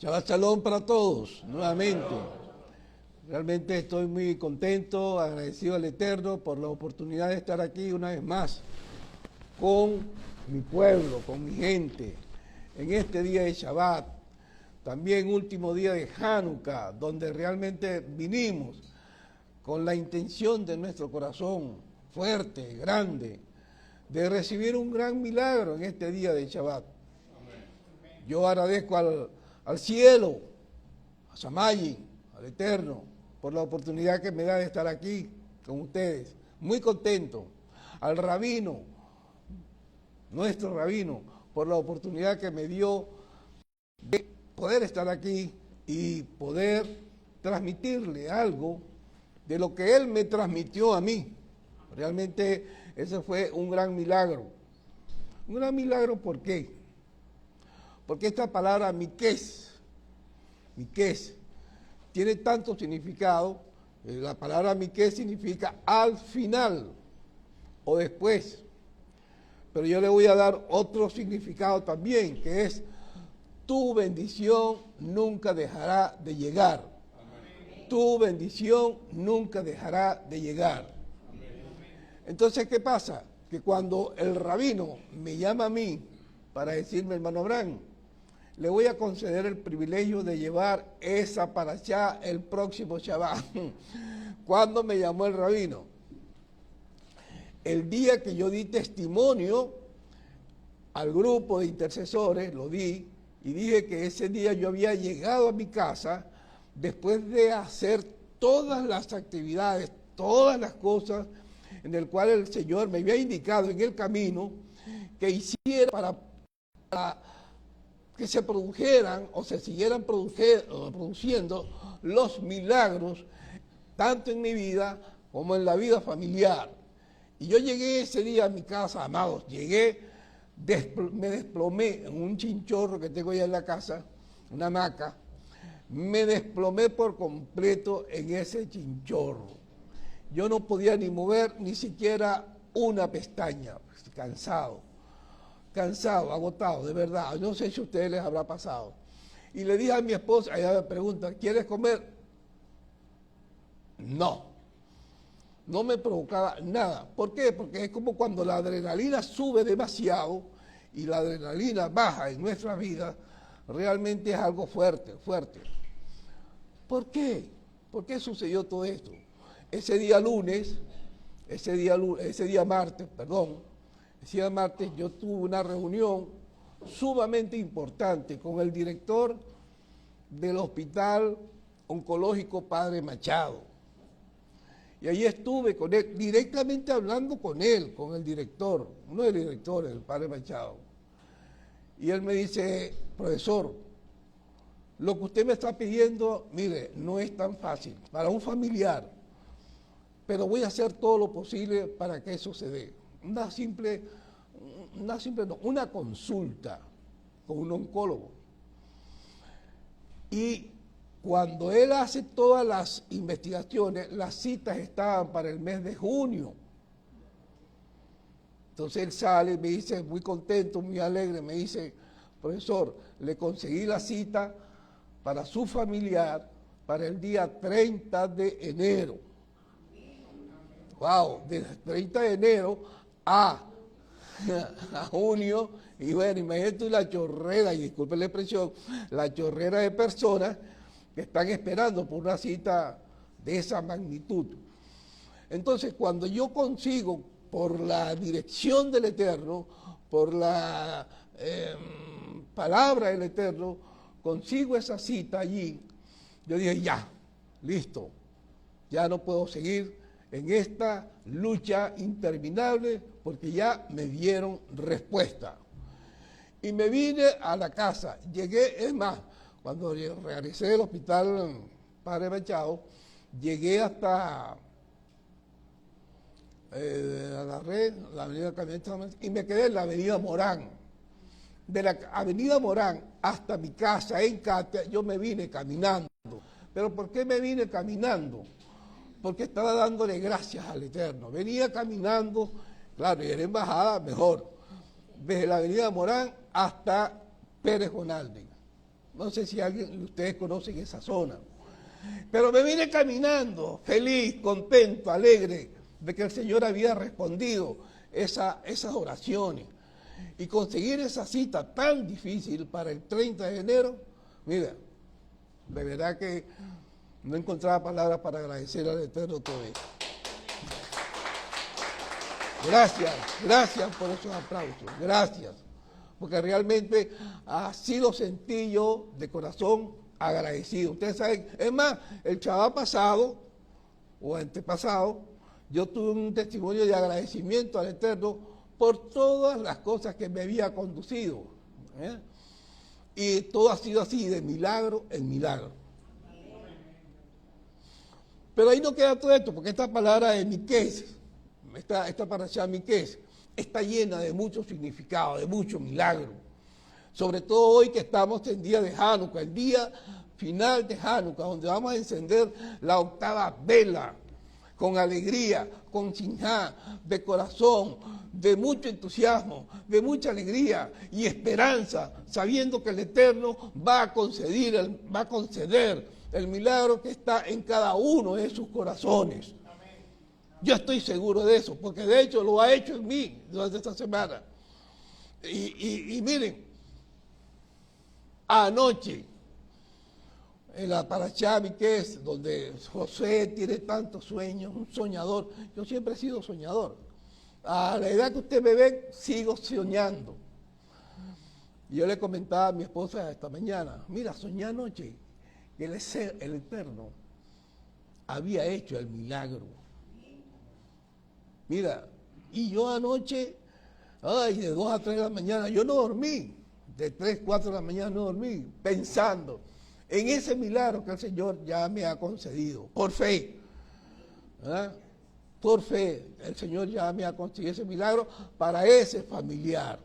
Shabbat Shalom para todos, nuevamente. Realmente estoy muy contento, agradecido al Eterno por la oportunidad de estar aquí una vez más con mi pueblo, con mi gente, en este día de Shabbat, también último día de Hanukkah, donde realmente vinimos con la intención de nuestro corazón fuerte, grande, de recibir un gran milagro en este día de Shabbat. Yo agradezco al cielo, a Samayi, al Eterno, por la oportunidad que me da de estar aquí con ustedes. Muy contento. Al rabino, nuestro rabino, por la oportunidad que me dio de poder estar aquí y poder transmitirle algo de lo que él me transmitió a mí. Realmente ese fue un gran milagro. Un gran milagro, ¿por qué? Porque esta palabra miqués, tiene tanto significado. La palabra miqués significa al final o después. Pero yo le voy a dar otro significado también, que es tu bendición nunca dejará de llegar. Amén. Tu bendición nunca dejará de llegar. Amén. Entonces, ¿qué pasa? Que cuando el rabino me llama a mí para decirme, hermano Abraham, le voy a conceder el privilegio de llevar esa parashá el próximo Shabbat. ¿Cuándo me llamó el rabino? El día que yo di testimonio al grupo de intercesores, lo di, y dije que ese día yo había llegado a mi casa después de hacer todas las actividades, todas las cosas en el cual el Señor me había indicado en el camino que hiciera para que se produjeran o se siguieran produciendo los milagros, tanto en mi vida como en la vida familiar. Y yo llegué ese día a mi casa, amados, me desplomé en un chinchorro que tengo allá en la casa, una hamaca, me desplomé por completo en ese chinchorro. Yo no podía ni mover ni siquiera una pestaña, cansado, agotado, de verdad. No sé si a ustedes les habrá pasado. Y le dije a mi esposa, ella me pregunta, ¿quieres comer? No me provocaba nada. ¿Por qué? Porque es como cuando la adrenalina sube demasiado y la adrenalina baja en nuestra vida, realmente es algo fuerte. ¿Por qué? ¿Por qué sucedió todo esto? Ese día martes, yo tuve una reunión sumamente importante con el director del Hospital Oncológico Padre Machado. Y ahí estuve con él, directamente hablando con él, con el director, uno de los directores, el Padre Machado. Y él me dice, profesor, lo que usted me está pidiendo, mire, no es tan fácil para un familiar, pero voy a hacer todo lo posible para que eso se dé. Una consulta con un oncólogo. Y cuando él hace todas las investigaciones, las citas estaban para el mes de junio. Entonces él sale y me dice, muy contento, muy alegre, me dice, profesor, le conseguí la cita para su familiar para el día 30 de enero. Wow, del 30 de enero a junio, y bueno, imagínate la chorrera, y disculpen la expresión, la chorrera de personas que están esperando por una cita de esa magnitud. Entonces, cuando yo consigo, por la dirección del Eterno, por la palabra del Eterno, consigo esa cita allí, yo dije, ya, listo, ya no puedo seguir en esta lucha interminable porque ya me dieron respuesta. Y me vine a la casa, llegué, es más, cuando regresé del hospital Padre Machado, llegué hasta, agarré la avenida Camioneta y me quedé en la avenida Morán. De la avenida Morán hasta mi casa en Catia, yo me vine caminando. ¿Pero por qué me vine caminando? Porque estaba dándole gracias al Eterno. Venía caminando, claro, y era embajada, mejor, desde la avenida Morán hasta Pérez Gonalves. No sé si alguien de ustedes conocen esa zona. Pero me vine caminando, feliz, contento, alegre, de que el Señor había respondido esas oraciones. Y conseguir esa cita tan difícil para el 30 de enero, mira, de verdad que no encontraba palabras para agradecer al Eterno todo eso. Gracias por esos aplausos, gracias. Porque realmente así lo sentí yo de corazón agradecido. Ustedes saben, es más, el chaval pasado, o antepasado, yo tuve un testimonio de agradecimiento al Eterno por todas las cosas que me había conducido. Y todo ha sido así, de milagro en milagro. Pero ahí no queda todo esto, porque esta palabra de Miqués, esta parashá Miqués, está llena de mucho significado, de mucho milagro. Sobre todo hoy que estamos en día de Hanukkah, el día final de Hanukkah, donde vamos a encender la octava vela, con alegría, con sinjá, de corazón, de mucho entusiasmo, de mucha alegría y esperanza, sabiendo que el Eterno va a conceder el milagro que está en cada uno de sus corazones. Yo estoy seguro de eso, porque de hecho lo ha hecho en mí durante esta semana. Y miren, anoche, en la parashá Miqués, donde José tiene tantos sueños, un soñador, yo siempre he sido soñador. A la edad que usted me ve, sigo soñando. Y yo le comentaba a mi esposa esta mañana, mira, soñé anoche que el Eterno había hecho el milagro. Mira, y yo anoche, de 2 a 3 de la mañana, yo no dormí, de 3, 4 de la mañana no dormí, pensando en ese milagro que el Señor ya me ha concedido, por fe. ¿Verdad? Por fe, el Señor ya me ha concedido ese milagro para ese familiar.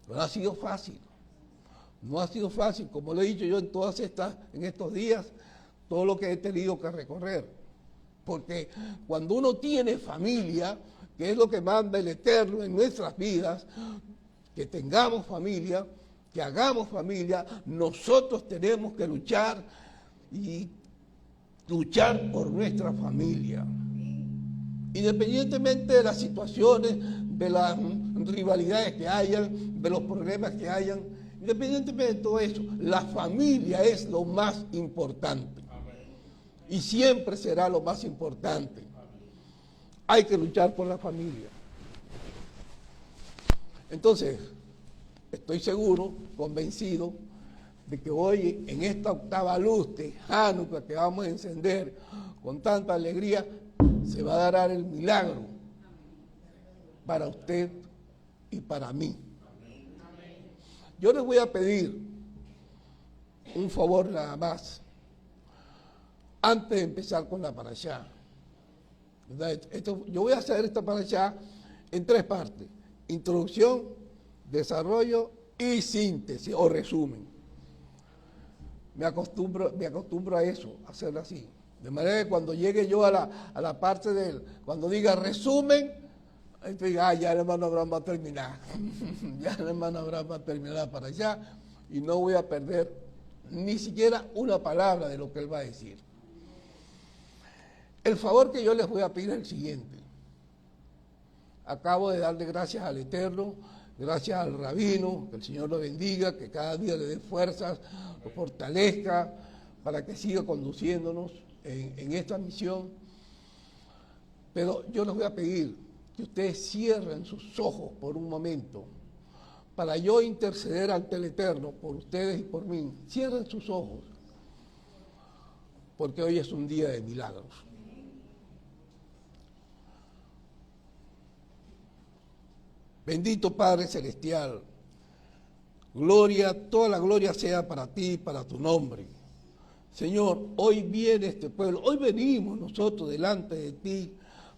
No ha sido fácil, no ha sido fácil, como lo he dicho yo en estos días, todo lo que he tenido que recorrer. Porque cuando uno tiene familia, que es lo que manda el Eterno en nuestras vidas, que tengamos familia, que hagamos familia, nosotros tenemos que luchar por nuestra familia. Independientemente de las situaciones, de las rivalidades que hayan, de los problemas que hayan, independientemente de todo eso, la familia es lo más importante. Y siempre será lo más importante. Hay que luchar por la familia. Entonces, estoy seguro, convencido, de que hoy en esta octava luz de Hanukkah que vamos a encender con tanta alegría, se va a dar el milagro para usted y para mí. Yo les voy a pedir un favor nada más. Antes de empezar con la parashá, yo voy a hacer esta parashá en 3 partes: introducción, desarrollo y síntesis o resumen. Me acostumbro a eso, a hacerlo así. De manera que cuando llegue yo a la parte cuando diga resumen, entonces ya el hermano Abraham va a terminar. Ya el hermano Abraham va a terminar para allá y no voy a perder ni siquiera una palabra de lo que él va a decir. El favor que yo les voy a pedir es el siguiente. Acabo de darle gracias al Eterno, gracias al Rabino, que el Señor lo bendiga, que cada día le dé fuerzas, lo fortalezca, para que siga conduciéndonos en esta misión. Pero yo les voy a pedir que ustedes cierren sus ojos por un momento, para yo interceder ante el Eterno por ustedes y por mí. Cierren sus ojos, porque hoy es un día de milagros. Bendito Padre Celestial, toda la gloria sea para ti, para tu nombre. Señor, hoy viene este pueblo, hoy venimos nosotros delante de ti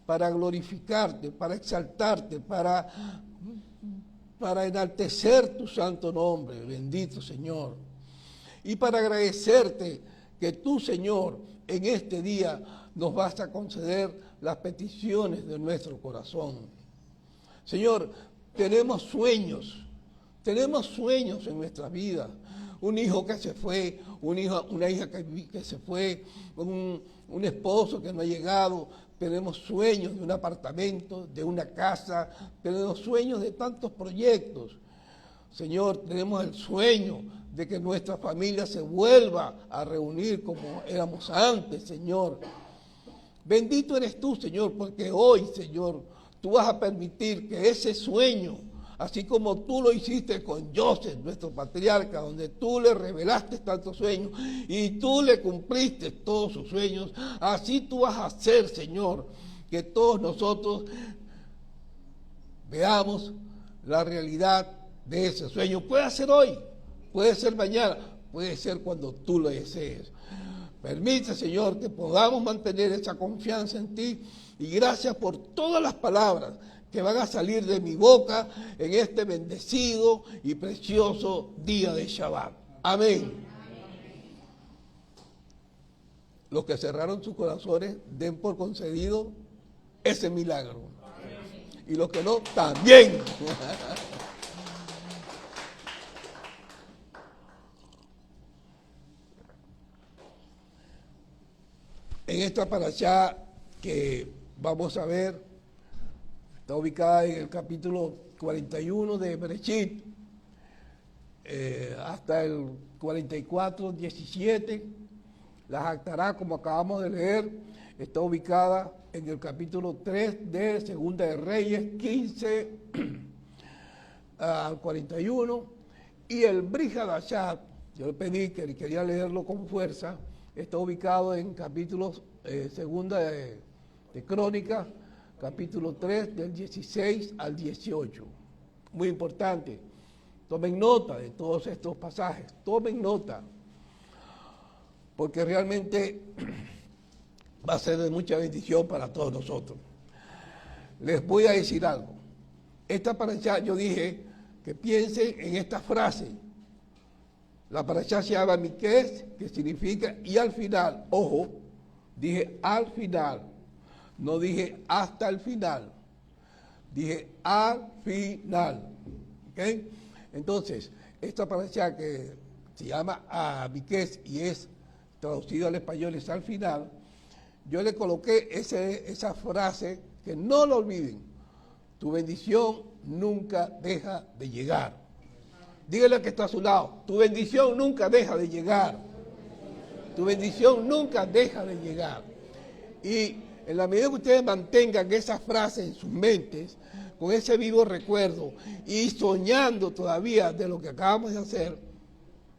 para glorificarte, para exaltarte, para enaltecer tu santo nombre, bendito Señor. Y para agradecerte que tú, Señor, en este día nos vas a conceder las peticiones de nuestro corazón. Señor, tenemos sueños, Tenemos sueños en nuestra vida. Un hijo que se fue, una hija que se fue, un esposo que no ha llegado. Tenemos sueños de un apartamento, de una casa, tenemos sueños de tantos proyectos. Señor, tenemos el sueño de que nuestra familia se vuelva a reunir como éramos antes, Señor. Bendito eres tú, Señor, porque hoy, Señor, tú vas a permitir que ese sueño, así como tú lo hiciste con Joseph, nuestro patriarca, donde tú le revelaste tantos sueños y tú le cumpliste todos sus sueños, así tú vas a hacer, Señor, que todos nosotros veamos la realidad de ese sueño. Puede ser hoy, puede ser mañana, puede ser cuando tú lo desees. Permite, Señor, que podamos mantener esa confianza en ti, y gracias por todas las palabras que van a salir de mi boca en este bendecido y precioso día de Shabbat. Amén. Los que cerraron sus corazones, den por concedido ese milagro. Y los que no, también. En esta parashá que vamos a ver, está ubicada en el capítulo 41 de Bereshit, hasta el 44, 17. La Jactará, como acabamos de leer, está ubicada en el capítulo 3 de Segunda de Reyes, 15 al 41. Y el Brit Hadashah, yo le pedí que quería leerlo con fuerza, está ubicado en capítulos Segunda de Crónicas, capítulo 3, del 16 al 18. Muy importante. Tomen nota de todos estos pasajes. Tomen nota. Porque realmente va a ser de mucha bendición para todos nosotros. Les voy a decir algo. Esta parashá, yo dije que piensen en esta frase. La parashá se llama Miqués, que significa y al final. Ojo, dije al final. No dije hasta el final. Dije al final. ¿Okay? Entonces, esta parashá que se llama Miqués y es traducido al español es al final, yo le coloqué esa frase que no lo olviden. Tu bendición nunca deja de llegar. Dígale que está a su lado. Tu bendición nunca deja de llegar. Tu bendición nunca deja de llegar. Y en la medida que ustedes mantengan esa frase en sus mentes, con ese vivo recuerdo y soñando todavía de lo que acabamos de hacer,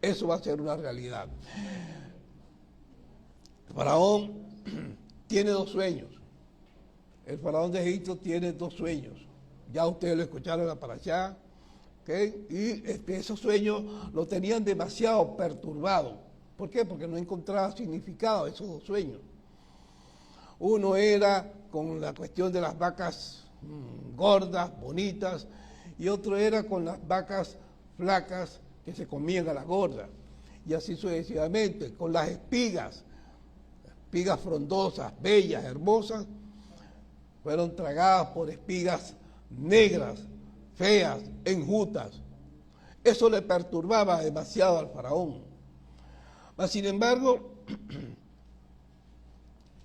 eso va a ser una realidad. El faraón tiene dos sueños. El faraón de Egipto tiene dos sueños. Ya ustedes lo escucharon en la parashá. ¿Okay? Y esos sueños lo tenían demasiado perturbado. ¿Por qué? Porque no encontraba significado esos dos sueños. Uno era con la cuestión de las vacas gordas, bonitas, y otro era con las vacas flacas que se comían a las gordas. Y así sucesivamente, con las espigas frondosas, bellas, hermosas, fueron tragadas por espigas negras, feas, enjutas. Eso le perturbaba demasiado al faraón. Mas, sin embargo,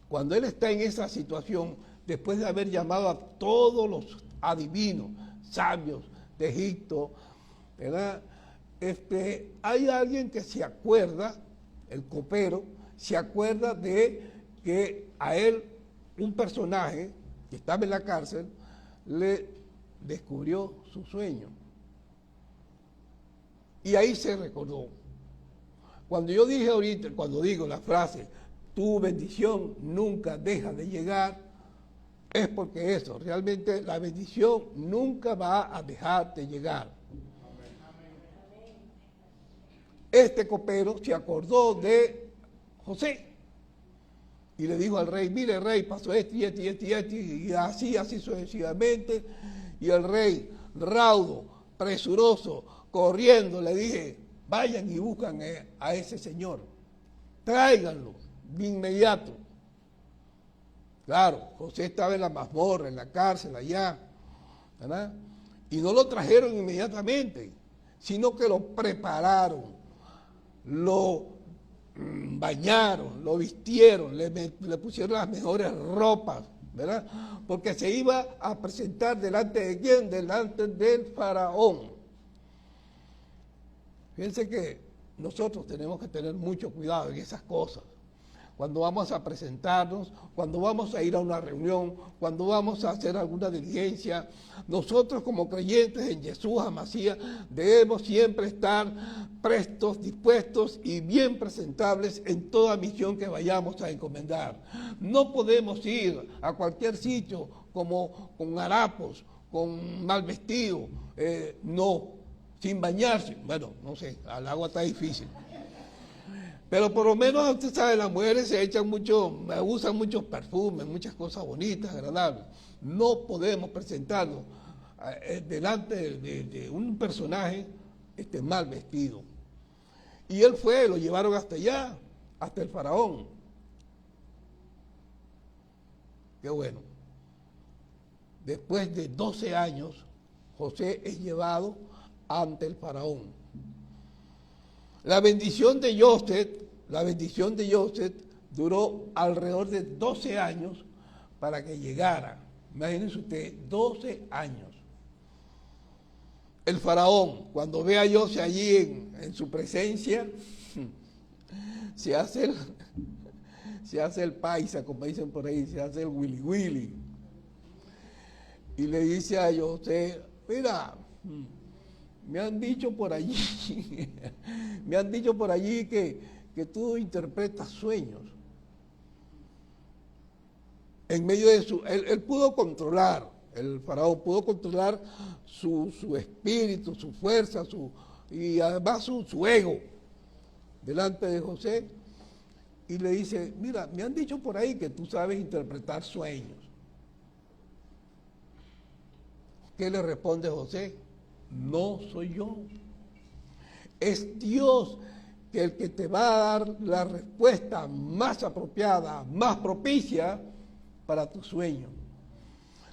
cuando él está en esa situación, después de haber llamado a todos los adivinos, sabios de Egipto, ¿verdad? Hay alguien que se acuerda, el copero, se acuerda de que a él, un personaje que estaba en la cárcel, le descubrió su sueño. Y ahí se recordó. Cuando yo dije ahorita, cuando digo la frase, tu bendición nunca deja de llegar, es porque eso, realmente la bendición nunca va a dejar de llegar. Este copero se acordó de José y le dijo al rey, mire rey, pasó esto y esto y esto y esto, y así sucesivamente. Y el rey, raudo, presuroso, corriendo, le dije, vayan y buscan a ese señor, tráiganlo de inmediato. Claro, José estaba en la mazmorra, en la cárcel allá, ¿verdad? Y no lo trajeron inmediatamente. sino que lo prepararon, lo bañaron, lo vistieron, le pusieron las mejores ropas, ¿verdad? Porque se iba a presentar delante de ¿quién? Delante del faraón. Fíjense que nosotros tenemos que tener mucho cuidado en esas cosas. Cuando vamos a presentarnos, cuando vamos a ir a una reunión, cuando vamos a hacer alguna diligencia, nosotros como creyentes en Jesús Amasías debemos siempre estar prestos, dispuestos y bien presentables en toda misión que vayamos a encomendar. No podemos ir a cualquier sitio como con harapos, con mal vestido, no, sin bañarse. Bueno, no sé, al agua está difícil. Pero por lo menos, usted sabe, las mujeres se echan usan muchos perfumes, muchas cosas bonitas, agradables. No podemos presentarnos delante de un personaje mal vestido. Y él fue, lo llevaron hasta allá, hasta el faraón. Qué bueno. Después de 12 años, José es llevado ante el faraón. La bendición de Joseph duró alrededor de 12 años para que llegara. Imagínense usted, 12 años. El faraón, cuando ve a Joseph allí en su presencia, se hace el paisa, como dicen por ahí, se hace el willy willy. Y le dice a Joseph, mira, me han dicho por allí que tú interpretas sueños. En medio de él pudo controlar, el faraón pudo controlar su espíritu, su fuerza, y además su ego delante de José, y le dice, mira, me han dicho por ahí que tú sabes interpretar sueños. ¿Qué le responde José? No soy yo. Es Dios que el que te va a dar la respuesta más apropiada, más propicia para tu sueño.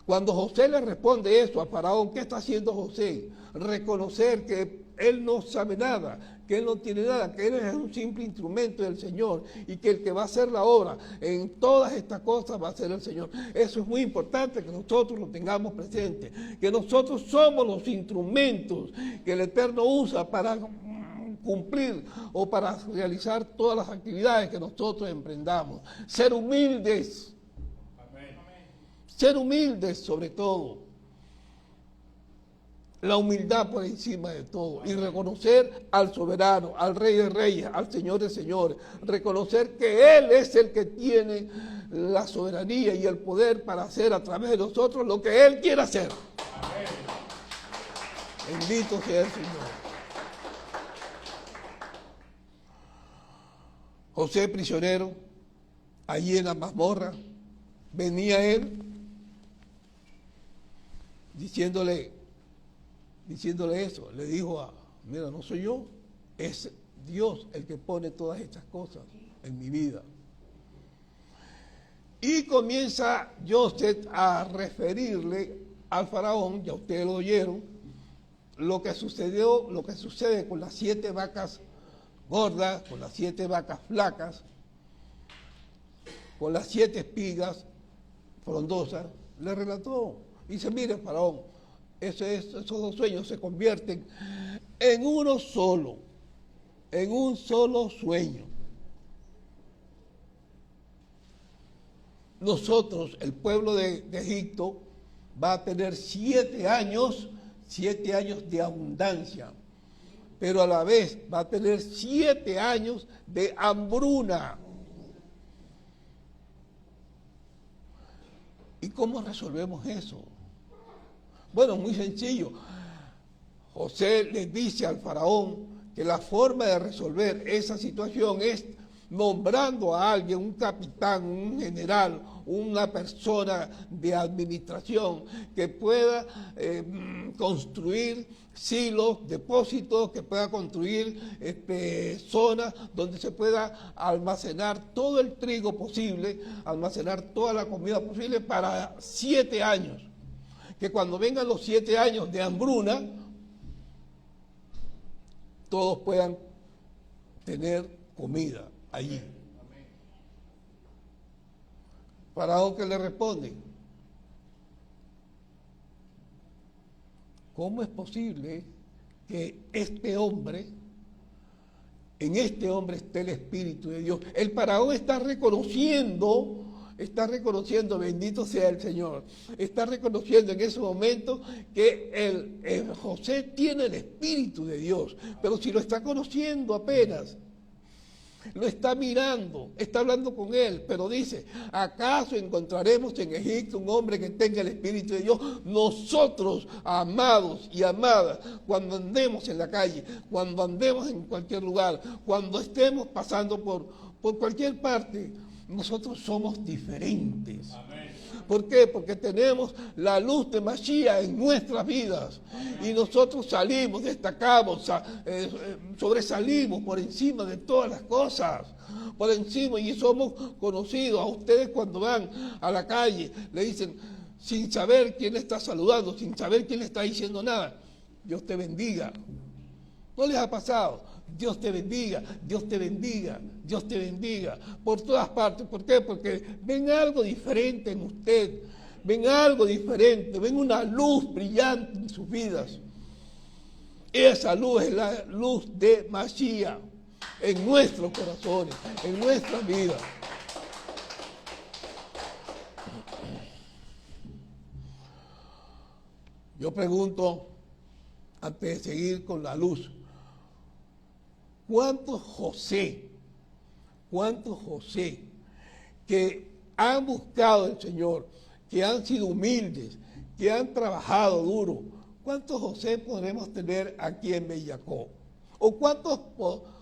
Cuando José le responde eso a Faraón, ¿qué está haciendo José? Reconocer que él no sabe nada, que él no tiene nada, que él es un simple instrumento del Señor y que el que va a hacer la obra en todas estas cosas va a ser el Señor. Eso es muy importante que nosotros lo tengamos presente, que nosotros somos los instrumentos que el Eterno usa para cumplir o para realizar todas las actividades que nosotros emprendamos. Ser humildes. Amén. Ser humildes sobre todo. La humildad por encima de todo. Y reconocer al soberano, al Rey de Reyes, al Señor de Señores. Reconocer que Él es el que tiene la soberanía y el poder para hacer a través de nosotros lo que Él quiere hacer. Amén. Bendito sea el Señor. José prisionero, allí en la mazmorra, venía él diciéndole eso, le dijo, mira, no soy yo, es Dios el que pone todas estas cosas en mi vida. Y comienza Joseph a referirle al faraón, ya ustedes lo oyeron, lo que sucede con las 7 vacas gordas, con las 7 vacas flacas, con las 7 espigas frondosas, le relató. Dice, mire, faraón, esos 2 sueños se convierten en uno solo, en un solo sueño. Nosotros, el pueblo de Egipto, va a tener 7 años de abundancia, pero a la vez va a tener 7 años de hambruna. ¿Y cómo resolvemos eso? Bueno, muy sencillo. José le dice al faraón que la forma de resolver esa situación es nombrando a alguien, un capitán, un general, una persona de administración que pueda construir silos, depósitos, que pueda construir zonas donde se pueda almacenar todo el trigo posible, almacenar toda la comida posible para 7 años. Que cuando vengan los 7 años de hambruna, todos puedan tener comida allí. Faraón, que le responde: ¿cómo es posible que en este hombre esté el Espíritu de Dios? El faraón está reconociendo, bendito sea el Señor, está reconociendo en ese momento que el José tiene el Espíritu de Dios, pero si lo está conociendo apenas, lo está mirando, está hablando con él, pero dice: ¿acaso encontraremos en Egipto un hombre que tenga el Espíritu de Dios? Nosotros, amados y amadas, cuando andemos en la calle, cuando andemos en cualquier lugar, cuando estemos pasando por cualquier parte, nosotros somos diferentes. Amén. ¿Por qué? Porque tenemos la luz de Mashiach en nuestras vidas. Y nosotros salimos, destacamos, sobresalimos por encima de todas las cosas. Por encima, y somos conocidos. A ustedes cuando van a la calle, le dicen, sin saber quién le está saludando, sin saber quién le está diciendo nada: Dios te bendiga. ¿No les ha pasado? Dios te bendiga, Dios te bendiga, Dios te bendiga, por todas partes. ¿Por qué? Porque ven algo diferente en usted, ven algo diferente, ven una luz brillante en sus vidas. Esa luz es la luz de Mashiach en nuestros corazones, en nuestras vidas. Yo pregunto, antes de seguir con la luz, ¿cuántos José que han buscado al Señor, que han sido humildes, que han trabajado duro, cuántos José podremos tener aquí en Bellacó? ¿O cuántos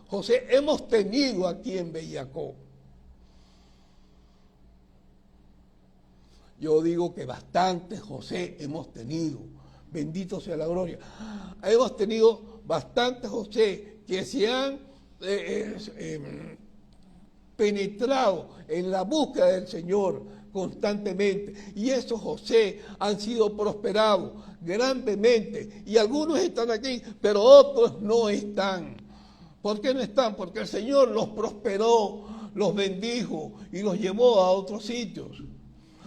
José hemos tenido aquí en Bellacó? Yo digo que bastantes José hemos tenido. Bendito sea la gloria. Hemos tenido bastantes José que se han penetrado en la búsqueda del Señor constantemente, y esos José han sido prosperados grandemente, y algunos están aquí, pero otros no están. ¿Por qué no están? Porque el Señor los prosperó, los bendijo y los llevó a otros sitios.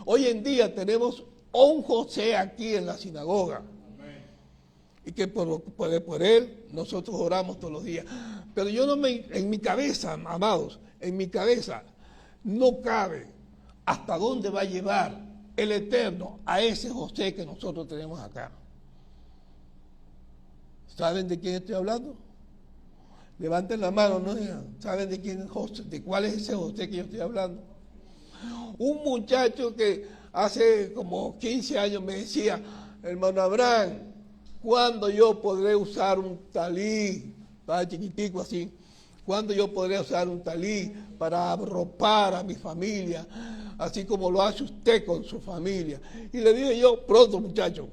Hoy en día tenemos un José aquí en la sinagoga, y que por él nosotros oramos todos los días. Pero en mi cabeza, amados, en mi cabeza no cabe hasta dónde va a llevar el Eterno a ese José que nosotros tenemos acá. ¿Saben de quién estoy hablando? Levanten la mano, ¿no? ¿Saben de quién es José? ¿De cuál es ese José que yo estoy hablando? Un muchacho que hace como 15 años me decía: hermano Abraham, ¿cuándo yo podré usar un talí? Estaba chiquitico así. ¿Cuándo yo podré usar un talí para arropar a mi familia, así como lo hace usted con su familia? Y le dije yo: pronto, muchacho,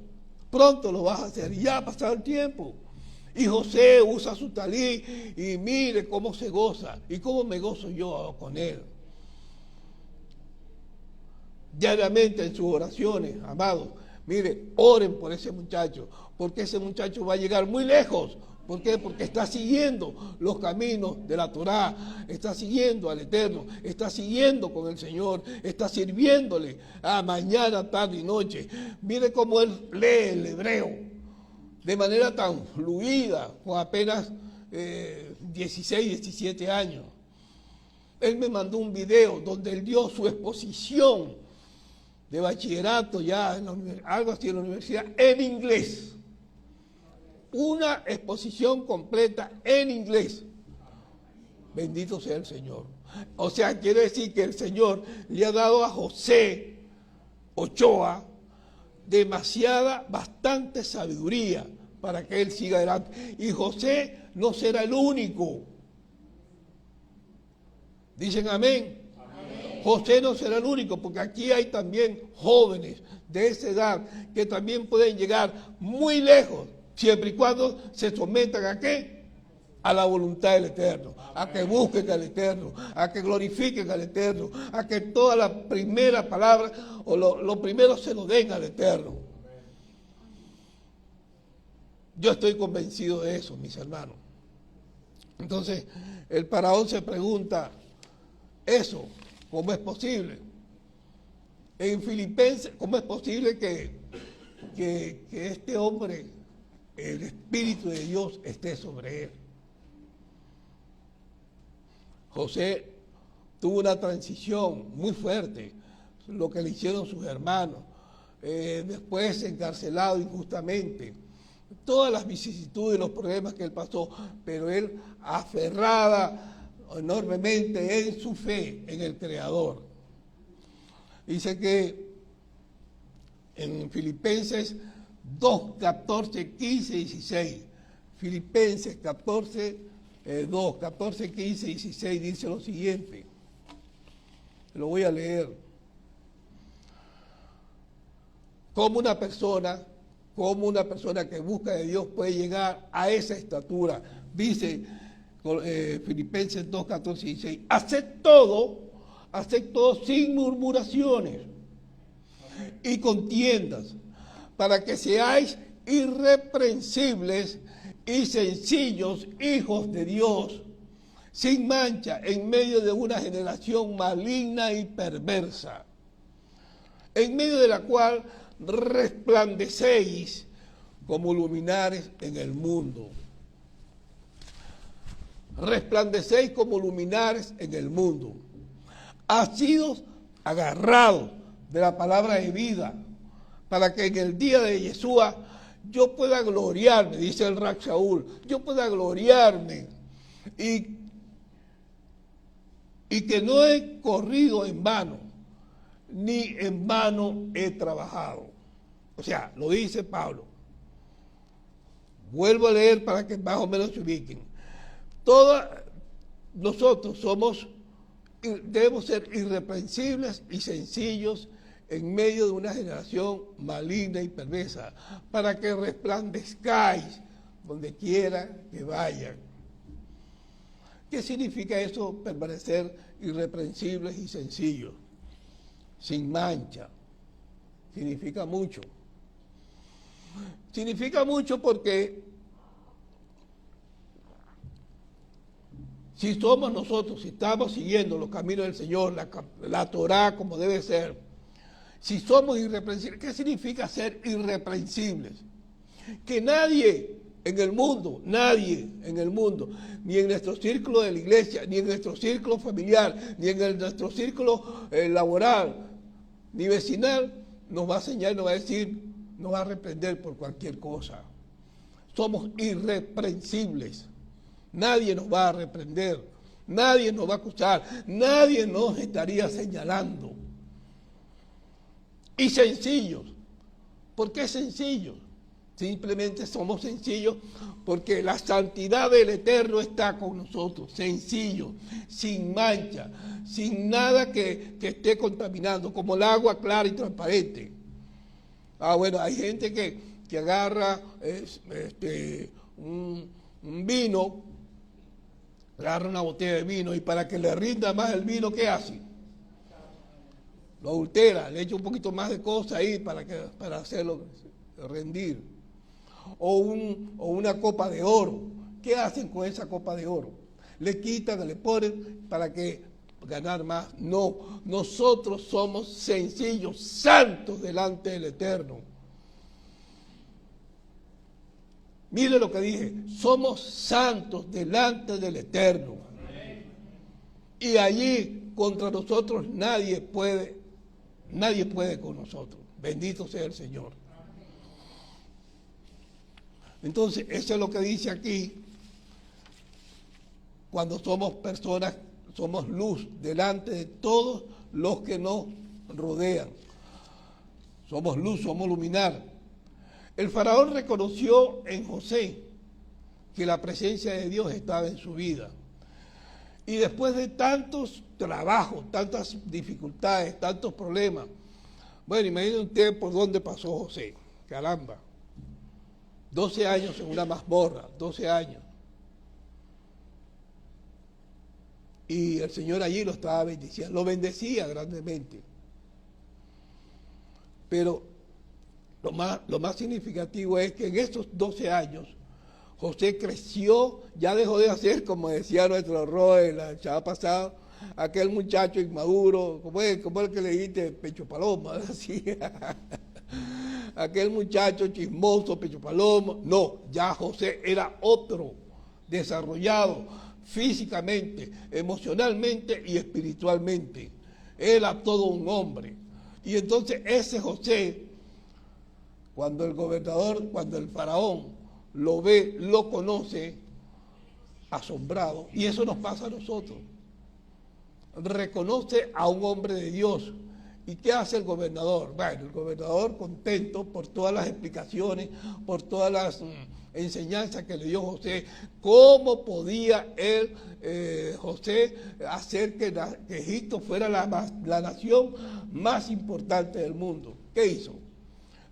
pronto lo vas a hacer. Y ya ha pasado el tiempo. Y José usa su talí y mire cómo se goza y cómo me gozo yo con él. Diariamente en sus oraciones, amados, mire, oren por ese muchacho, porque ese muchacho va a llegar muy lejos. ¿Por qué? Porque está siguiendo los caminos de la Torá, está siguiendo al Eterno, está siguiendo con el Señor, está sirviéndole a mañana, tarde y noche. Mire cómo él lee el hebreo de manera tan fluida, con apenas 16, 17 años. Él me mandó un video donde él dio su exposición de bachillerato ya, algo así en la universidad, en inglés. Una exposición completa en inglés. Bendito sea el Señor. O sea, quiere decir que el Señor le ha dado a José Ochoa bastante sabiduría para que él siga adelante. Y José no será el único. ¿Dicen amén? Amén. José no será el único, porque aquí hay también jóvenes de esa edad que también pueden llegar muy lejos, siempre y cuando se sometan ¿a qué? A la voluntad del Eterno, a que busquen al Eterno, a que glorifiquen al Eterno, a que toda la primera palabra o lo primero se lo den al Eterno. Yo estoy convencido de eso, mis hermanos. Entonces, el faraón se pregunta, ¿eso cómo es posible? En Filipenses, ¿cómo es posible que este hombre, el Espíritu de Dios, esté sobre él? José tuvo una transición muy fuerte, lo que le hicieron sus hermanos, después encarcelado injustamente, todas las vicisitudes y los problemas que él pasó, pero él aferrada enormemente en su fe en el Creador. Dice que en Filipenses 2, 14, 15, 16, Filipenses 2, 14, 15, 16 dice lo siguiente, lo voy a leer. Cómo una persona que busca de Dios puede llegar a esa estatura. Dice Filipenses 2, 14 y 16, haced todo sin murmuraciones y contiendas, para que seáis irreprensibles y sencillos hijos de Dios, sin mancha, en medio de una generación maligna y perversa, en medio de la cual resplandecéis como luminares en el mundo. Resplandecéis como luminares en el mundo. Asidos agarrados de la palabra de vida, para que en el día de Yeshua yo pueda gloriarme, dice el Rab Shaul, yo pueda gloriarme y que no he corrido en vano, ni en vano he trabajado. O sea, lo dice Pablo. Vuelvo a leer para que más o menos se ubiquen. Nosotros debemos ser irreprensibles y sencillos en medio de una generación maligna y perversa, para que resplandezcáis donde quiera que vayan. ¿Qué significa eso, permanecer irreprensibles y sencillos? Sin mancha. Significa mucho. Significa mucho porque si somos nosotros, si estamos siguiendo los caminos del Señor, la Torá como debe ser, si somos irreprensibles, ¿qué significa ser irreprensibles? Que nadie en el mundo, ni en nuestro círculo de la iglesia, ni en nuestro círculo familiar, ni en nuestro círculo laboral, ni vecinal, nos va a señalar, nos va a decir, nos va a reprender por cualquier cosa. Somos irreprensibles. Nadie nos va a reprender, nadie nos va a acusar, nadie nos estaría señalando. Y sencillos. ¿Por qué sencillos? Simplemente somos sencillos porque la santidad del Eterno está con nosotros, sencillo, sin mancha, sin nada que esté contaminando, como el agua clara y transparente. Bueno, hay gente que agarra un vino, agarra una botella de vino y para que le rinda más el vino, ¿qué hace? Lo adultera, le echa un poquito más de cosas ahí para hacerlo rendir. O una copa de oro. ¿Qué hacen con esa copa de oro? Le quitan, le ponen para que ganar más. No, nosotros somos sencillos, santos delante del Eterno. Mire lo que dije, somos santos delante del Eterno. Y allí contra nosotros nadie puede con nosotros. Bendito sea el Señor. Entonces, eso es lo que dice aquí, cuando somos personas, somos luz delante de todos los que nos rodean. Somos luz, somos luminar. El faraón reconoció en José que la presencia de Dios estaba en su vida. Y después de tantos trabajos, tantas dificultades, tantos problemas, bueno, imaginen usted por dónde pasó José, caramba. 12 años en una mazmorra, 12 años. Y el Señor allí lo estaba bendiciendo, lo bendecía grandemente. Pero lo más significativo es que en esos 12 años José creció, ya dejó de hacer, como decía nuestro Roe la chava pasada, aquel muchacho inmaduro, como es el que le dijiste, pecho paloma, así. Aquel muchacho chismoso, pecho paloma. No, ya José era otro, desarrollado físicamente, emocionalmente y espiritualmente. Era todo un hombre. Y entonces ese José, cuando el faraón lo ve, lo conoce, asombrado, y eso nos pasa a nosotros. Reconoce a un hombre de Dios. ¿Y qué hace el gobernador? Bueno, el gobernador contento por todas las explicaciones, por todas las enseñanzas que le dio José, cómo podía él, José, hacer que Egipto fuera la nación más importante del mundo. ¿Qué hizo?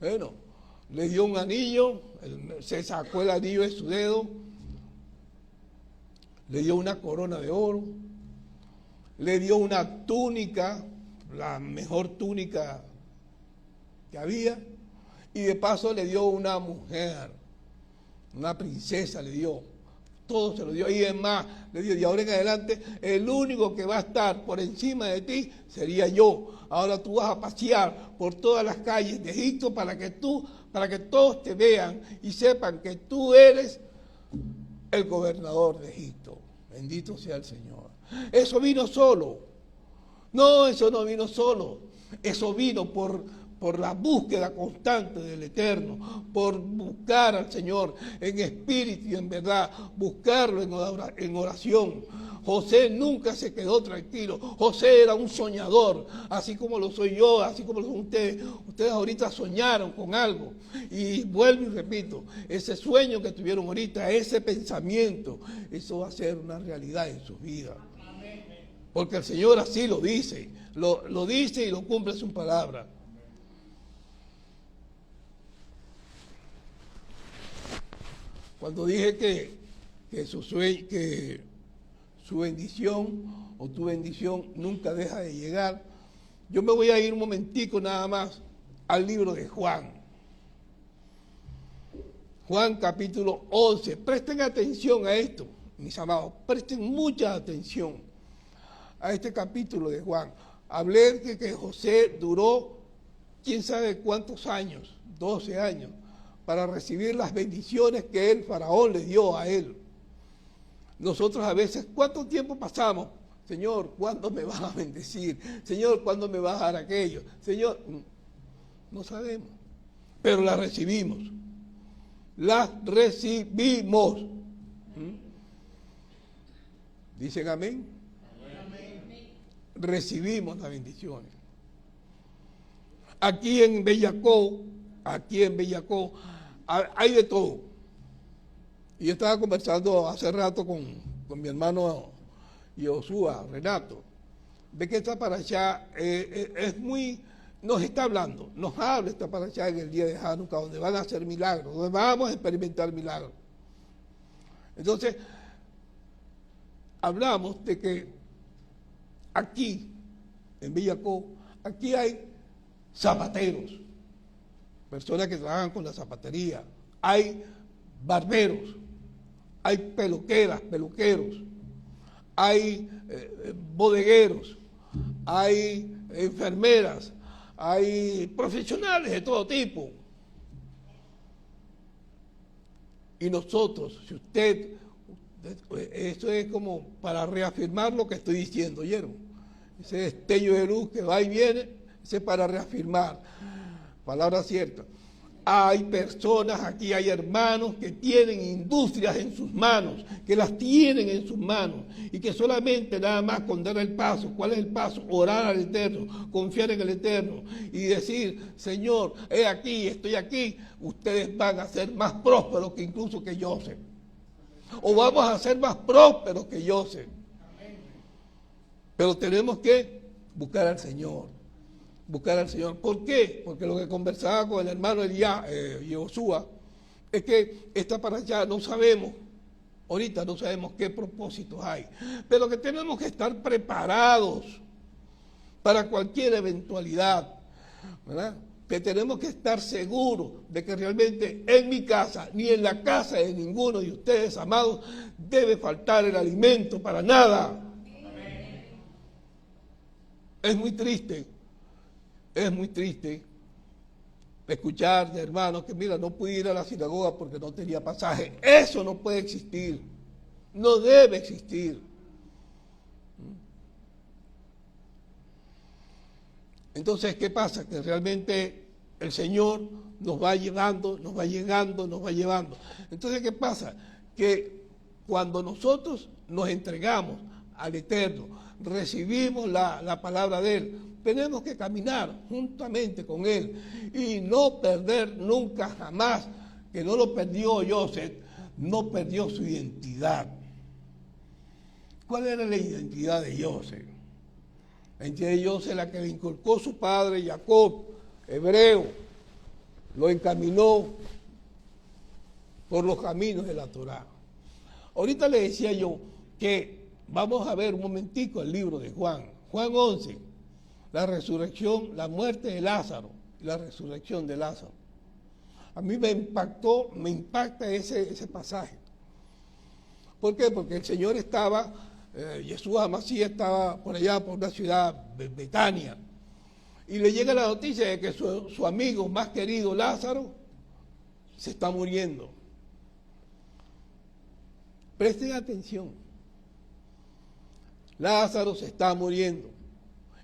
Bueno, le dio un anillo, se sacó el anillo de su dedo, le dio una corona de oro, le dio una túnica, la mejor túnica que había, y de paso le dio una mujer, una princesa le dio, todo se lo dio, y es más, le dio, y ahora en adelante, el único que va a estar por encima de ti sería yo. Ahora tú vas a pasear por todas las calles de Egipto para que todos te vean y sepan que tú eres el gobernador de Egipto. Bendito sea el Señor. Eso vino solo. No, eso no vino solo. Eso vino por la búsqueda constante del Eterno, por buscar al Señor en espíritu y en verdad, buscarlo en oración. José nunca se quedó tranquilo. José era un soñador, así como lo soy yo, así como lo son ustedes. Ustedes ahorita soñaron con algo. Y vuelvo y repito, ese sueño que tuvieron ahorita, ese pensamiento, eso va a ser una realidad en sus vidas. Porque el Señor así lo dice, lo dice y lo cumple su palabra. Cuando dije que su bendición o tu bendición nunca deja de llegar, yo me voy a ir un momentico nada más al libro de Juan. Juan capítulo 11. Presten atención a esto, mis amados, presten mucha atención a este capítulo de Juan. Hablé de que José duró quién sabe cuántos años, 12 años, para recibir las bendiciones que el faraón le dio a él. Nosotros a veces, ¿cuánto tiempo pasamos? Señor, ¿cuándo me vas a bendecir? Señor, ¿cuándo me vas a dar aquello? Señor, no sabemos, pero las recibimos. Las recibimos. ¿Dicen amén? Recibimos las bendiciones. Aquí en Bellacó hay de todo. Y yo estaba conversando hace rato con mi hermano Yoshua, Renato, de que esta parashá nos está hablando, nos habla esta parashá en el día de Hanukkah, donde van a hacer milagros, donde vamos a experimentar milagros. Entonces, hablamos de que aquí, en Bellacó, aquí hay zapateros, personas que trabajan con la zapatería, hay barberos, hay peluqueros, hay bodegueros, hay enfermeras, hay profesionales de todo tipo. Y nosotros, si usted, esto es como para reafirmar lo que estoy diciendo, ¿oyeron? Ese destello de luz que va y viene, ese es para reafirmar, palabra cierta. Hay personas aquí, hay hermanos que tienen industrias en sus manos, que las tienen en sus manos y que solamente nada más con dar el paso. ¿Cuál es el paso? Orar al Eterno, confiar en el Eterno y decir, Señor, he aquí, estoy aquí, ustedes van a ser más prósperos que incluso que Joseph. O vamos a ser más prósperos que Joseph. Pero tenemos que buscar al Señor. Buscar al Señor. ¿Por qué? Porque lo que conversaba con el hermano Yoshua es que esta para allá no sabemos, ahorita no sabemos qué propósitos hay, pero que tenemos que estar preparados para cualquier eventualidad, ¿verdad? que tenemos que estar seguros de que realmente en mi casa, ni en la casa de ninguno de ustedes, amados, debe faltar el alimento para nada. Amén. Es muy triste escuchar de hermanos que, mira, no pude ir a la sinagoga porque no tenía pasaje. Eso no puede existir, no debe existir. Entonces, ¿qué pasa? Que realmente el Señor nos va llevando. Entonces, ¿qué pasa? Que cuando nosotros nos entregamos al Eterno, recibimos la palabra de Él, tenemos que caminar juntamente con Él y no perder nunca, jamás, que no lo perdió Joseph, no perdió su identidad. ¿Cuál era la identidad de Joseph? La identidad de Joseph, la que le inculcó su padre Jacob, hebreo, lo encaminó por los caminos de la Torá. Ahorita le decía yo que vamos a ver un momentico el libro de Juan 11, la resurrección, la muerte de Lázaro y la resurrección de Lázaro. A mí me impacta ese pasaje. ¿Por qué? Porque el Señor estaba, Jesús Amasía estaba por allá, por una ciudad, Betania, y le llega la noticia de que su amigo más querido, Lázaro, se está muriendo. Presten atención. Lázaro se está muriendo.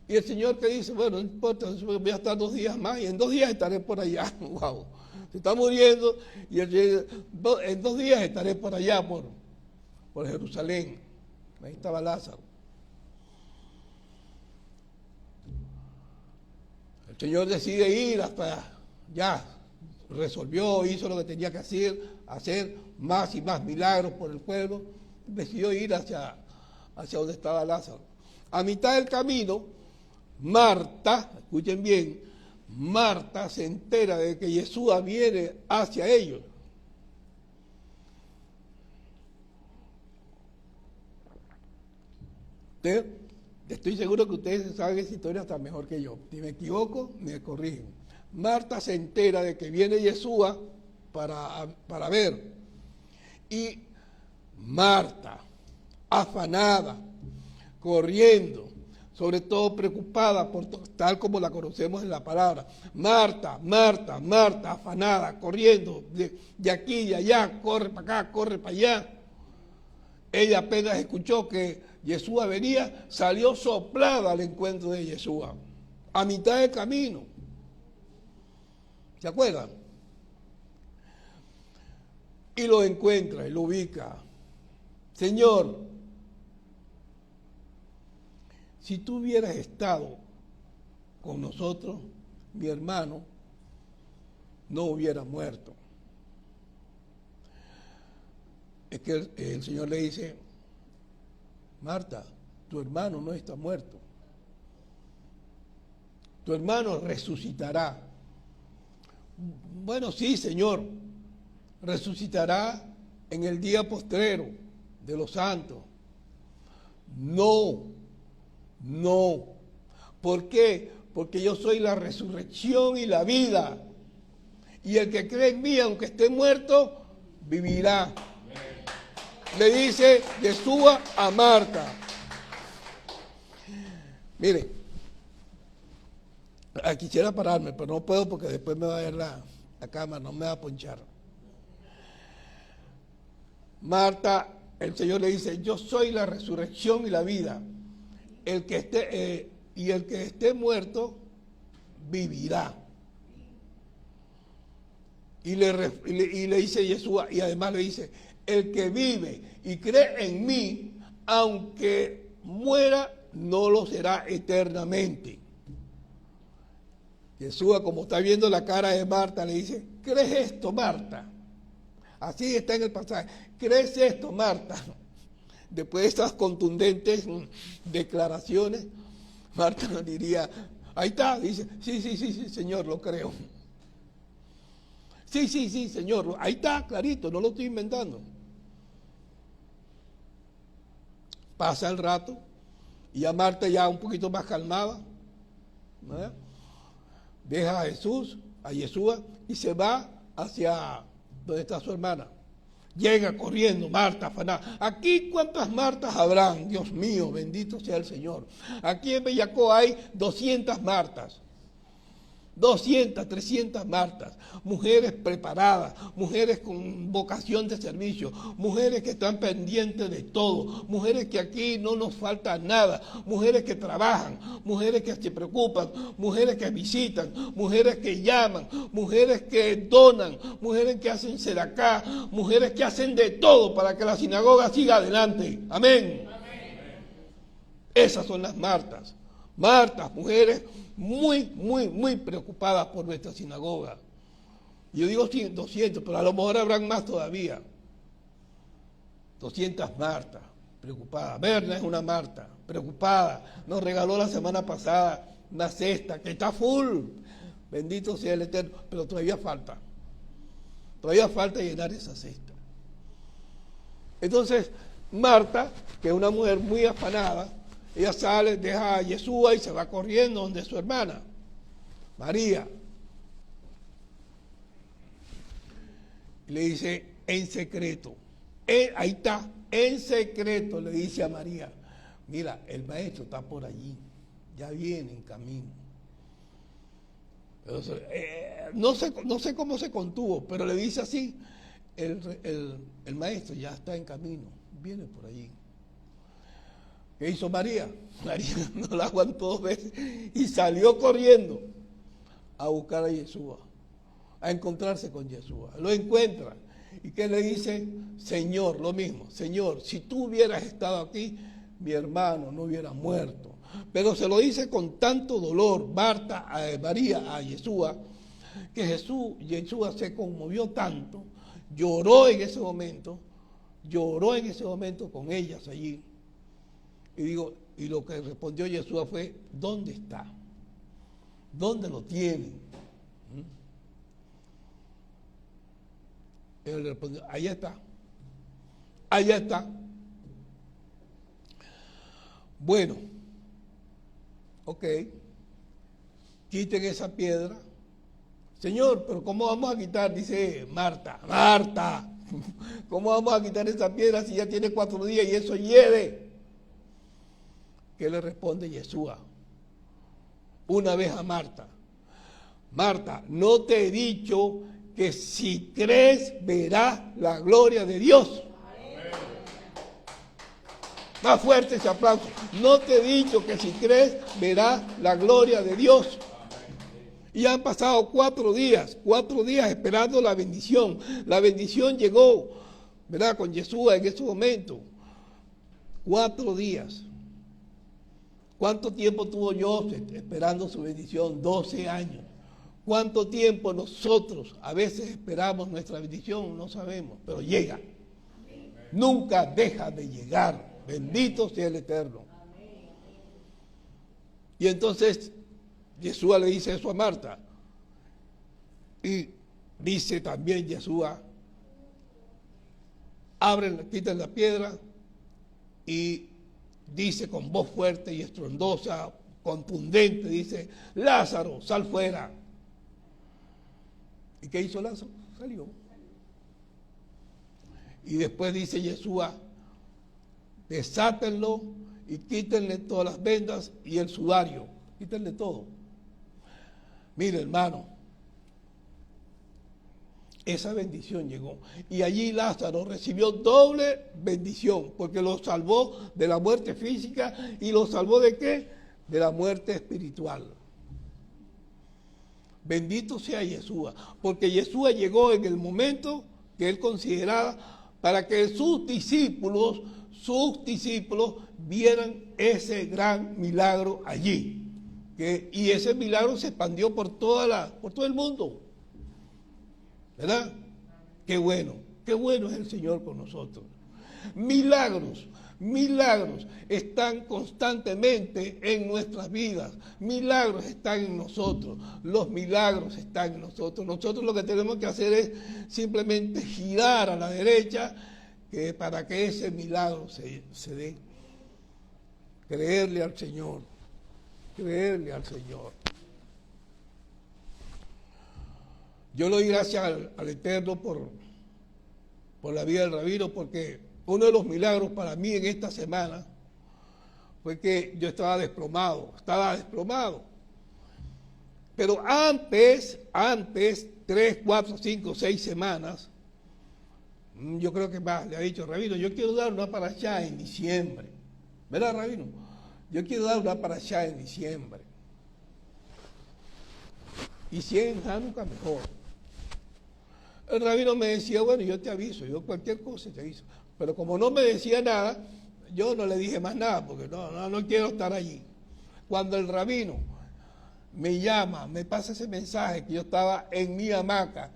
Y el Señor que dice, bueno, no importa, voy a estar 2 días más y en 2 días estaré por allá. Wow. Se está muriendo y en 2 días estaré por allá, por Jerusalén. Ahí estaba Lázaro. El Señor decide ir hasta ya, resolvió, hizo lo que tenía que hacer más y más milagros por el pueblo, decidió ir hacia donde estaba Lázaro. A mitad del camino, Marta, escuchen bien, Marta se entera de que Jesús viene hacia ellos. Estoy seguro que ustedes saben esa historia hasta mejor que yo. Si me equivoco, me corrigen. Marta se entera de que viene Jesús para ver. Y Marta, afanada, corriendo, sobre todo preocupada por tal como la conocemos en la palabra. Marta, afanada, corriendo de aquí y allá, corre para acá, corre para allá. Ella apenas escuchó que Jesús venía, salió soplada al encuentro de Jesús, a mitad del camino. ¿Se acuerdan? Y lo encuentra y lo ubica. Señor, si tú hubieras estado con nosotros, mi hermano no hubiera muerto. Es que el Señor le dice, Marta, tu hermano no está muerto. Tu hermano resucitará. Bueno, sí, Señor, resucitará en el día postrero de los santos. No. ¿Por qué? Porque yo soy la resurrección y la vida. Y el que cree en mí, aunque esté muerto, vivirá. Le dice Jesús a Marta. Mire, quisiera pararme, pero no puedo porque después me va a ver la cámara, no me va a ponchar. Marta, el Señor le dice, yo soy la resurrección y la vida. El que esté muerto, vivirá. Y le dice Jesús, y además le dice, el que vive y cree en mí, aunque muera, no lo será eternamente. Jesús, como está viendo la cara de Marta, le dice, ¿crees esto, Marta? Así está en el pasaje. ¿Crees esto, Marta? Después de estas contundentes declaraciones, Marta diría, ahí está, dice, sí, Señor, lo creo. Sí, Señor, ahí está, clarito, no lo estoy inventando. Pasa el rato y a Marta ya un poquito más calmada, ¿verdad? deja a Jesús, a Yeshua, y se va hacia donde está su hermana. Llega corriendo, Marta, afanada. Aquí, ¿cuántas Martas habrán? Dios mío, bendito sea el Señor. Aquí en Bellacó hay 200 Martas. 200, 300 Martas, mujeres preparadas, mujeres con vocación de servicio, mujeres que están pendientes de todo, mujeres que aquí no nos falta nada, mujeres que trabajan, mujeres que se preocupan, mujeres que visitan, mujeres que llaman, mujeres que donan, mujeres que hacen sedacá, mujeres que hacen de todo para que la sinagoga siga adelante. Amén. Esas son las Martas. Martas, mujeres muy preocupadas por nuestra sinagoga. Yo digo 200, pero a lo mejor habrán más todavía. 200 Martas, preocupadas. Berna es una Marta, preocupada. Nos regaló la semana pasada una cesta que está full. Bendito sea el Eterno, pero todavía falta. Todavía falta llenar esa cesta. Entonces, Marta, que es una mujer muy afanada, ella sale, deja a Yeshua y se va corriendo donde su hermana, María. Y le dice, en secreto. Ahí está, en secreto, le dice a María, mira, el maestro está por allí, ya viene en camino. Entonces, no sé cómo se contuvo, pero le dice así, el maestro ya está en camino, viene por allí. ¿Qué hizo María? María no la aguantó 2 veces y salió corriendo a buscar a Yeshua, a encontrarse con Yeshua. Lo encuentra. ¿Y qué le dice? Señor, lo mismo. Señor, si tú hubieras estado aquí, mi hermano no hubiera muerto. Pero se lo dice con tanto dolor, María a Yeshua, que Yeshua se conmovió tanto, lloró en ese momento con ellas allí. Y lo que respondió Yeshua fue, ¿dónde está? ¿Dónde lo tienen? Él le respondió, allá está. Allá está. Bueno, ok, quiten esa piedra. Señor, pero ¿cómo vamos a quitar? Dice Marta, ¿cómo vamos a quitar esa piedra si ya tiene 4 días y eso hiede? ¿Qué le responde Yeshua? Una vez a Marta, Marta, ¿no te he dicho que si crees verás la gloria de Dios? Más fuerte ese aplauso. No te he dicho que si crees verás la gloria de Dios. Y han pasado 4 días esperando la bendición. La bendición llegó, ¿verdad? Con Yeshua en ese momento. 4 días. ¿Cuánto tiempo tuvo Joseph esperando su bendición? 12 años. ¿Cuánto tiempo nosotros a veces esperamos nuestra bendición? No sabemos, pero llega. Nunca deja de llegar. Bendito sea el Eterno. Y entonces Yeshua le dice eso a Marta. Y dice también Yeshua, quiten la piedra y dice con voz fuerte y estruendosa, contundente, dice, Lázaro, sal fuera. ¿Y qué hizo Lázaro? Salió. Y después dice Yeshua, desátenlo y quítenle todas las vendas y el sudario, quítenle todo. Mire, hermano, esa bendición llegó. Y allí Lázaro recibió doble bendición, porque lo salvó de la muerte física y lo salvó ¿de qué? De la muerte espiritual. Bendito sea Yeshua, porque Yeshua llegó en el momento que él consideraba para que sus discípulos vieran ese gran milagro allí. Y ese milagro se expandió por todo el mundo. ¿Verdad? Qué bueno es el Señor con nosotros. Milagros están constantemente en nuestras vidas. Milagros están en nosotros. Los milagros están en nosotros. Nosotros lo que tenemos que hacer es simplemente girar a la derecha para que ese milagro se dé. Creerle al Señor. Yo le doy gracias al Eterno por la vida del rabino, porque uno de los milagros para mí en esta semana fue que yo estaba desplomado. Pero antes, 3, 4, 5, 6 semanas, yo creo que más, le ha dicho, rabino, yo quiero dar una parashá en diciembre. ¿Verdad, rabino? Yo quiero dar una parashá en diciembre. Y si es en Hanukkah, mejor. El rabino me decía, bueno, yo te aviso, yo cualquier cosa te aviso. Pero como no me decía nada, yo no le dije más nada, porque no quiero estar allí. Cuando el rabino me llama, me pasa ese mensaje que yo estaba en mi hamaca,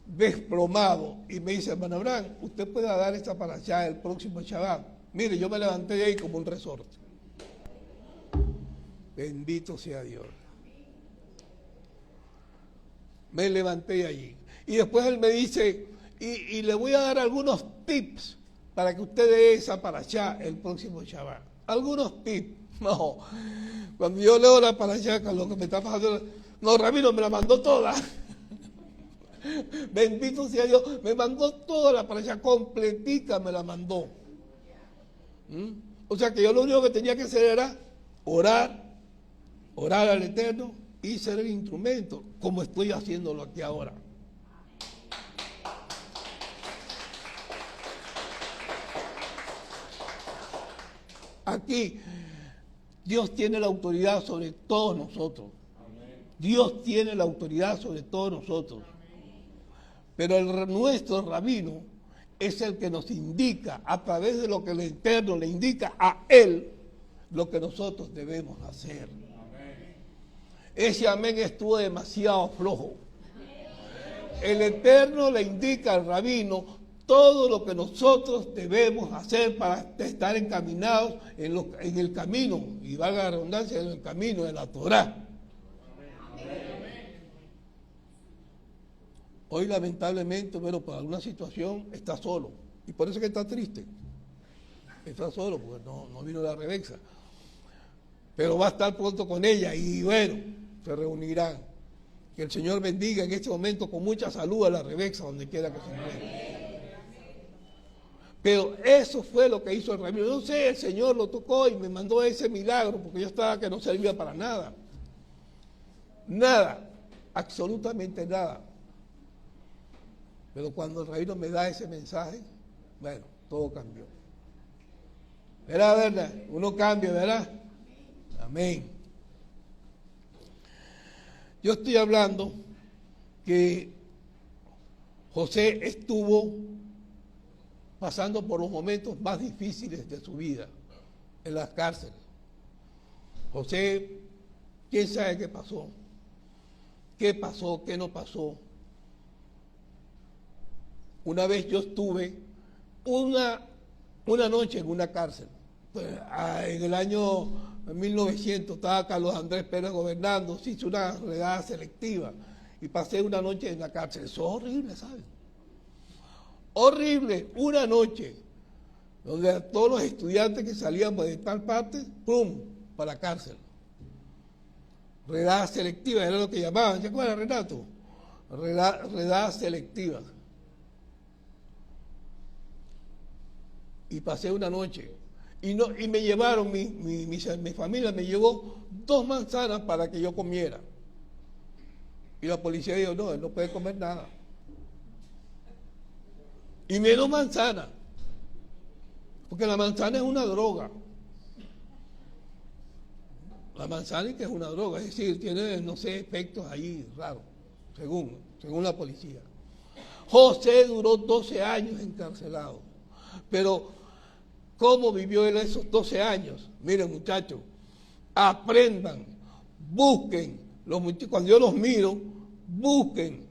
desplomado, y me dice, hermano Abraham, usted puede dar esta parashá el próximo Shabbat. Mire, yo me levanté de ahí como un resorte. Bendito sea Dios. Me levanté de allí. Y después él me dice, y le voy a dar algunos tips para que usted dé esa parashá el próximo Shabbat. Algunos tips. No, cuando yo leo la parashá, con lo que me está pasando, no, rabino, me la mandó toda. Bendito sea Dios, me mandó toda la parashá, completita me la mandó. O sea que yo lo único que tenía que hacer era orar al Eterno y ser el instrumento, como estoy haciéndolo aquí ahora. Aquí Dios tiene la autoridad sobre todos nosotros. Dios tiene la autoridad sobre todos nosotros. Pero nuestro rabino es el que nos indica, a través de lo que el Eterno le indica a él, lo que nosotros debemos hacer. Ese amén estuvo demasiado flojo. El Eterno le indica al rabino todo lo que nosotros debemos hacer para estar encaminados en el camino, y valga la redundancia, en el camino de la Torá. Hoy lamentablemente, bueno, por alguna situación está solo, y por eso es que está triste. Está solo, porque no vino la Rebeca. Pero va a estar pronto con ella, y bueno, se reunirán. Que el Señor bendiga en este momento con mucha salud a la Rebeca, donde quiera que se encuentre. Pero eso fue lo que hizo el rabino. No sé, el Señor lo tocó y me mandó ese milagro, porque yo estaba que no servía para nada. Nada, absolutamente nada. Pero cuando el rabino me da ese mensaje, bueno, todo cambió. ¿Verdad? Uno cambia, ¿verdad? Amén. Yo estoy hablando que José estuvo pasando por los momentos más difíciles de su vida, en las cárceles. José, ¿quién sabe qué pasó? ¿Qué pasó? ¿Qué no pasó? Una vez yo estuve una noche en una cárcel. En el año 1900 estaba Carlos Andrés Pérez gobernando, se hizo una redada selectiva y pasé una noche en la cárcel. Eso es horrible, ¿saben? Horrible, una noche, donde todos los estudiantes que salíamos de tal parte, ¡pum!, para la cárcel. Redada selectiva, era lo que llamaban. ¿Se acuerdan, Renato? Redadas selectivas. Y pasé una noche. Y me llevaron, mi familia me llevó 2 manzanas para que yo comiera. Y la policía dijo, no, él no puede comer nada. Y me dio manzana, porque la manzana es una droga. La manzana es que es una droga, es decir, tiene, no sé, efectos ahí raros, según la policía. José duró 12 años encarcelado, pero ¿cómo vivió él esos 12 años? Miren, muchachos, aprendan, busquen, cuando yo los miro, busquen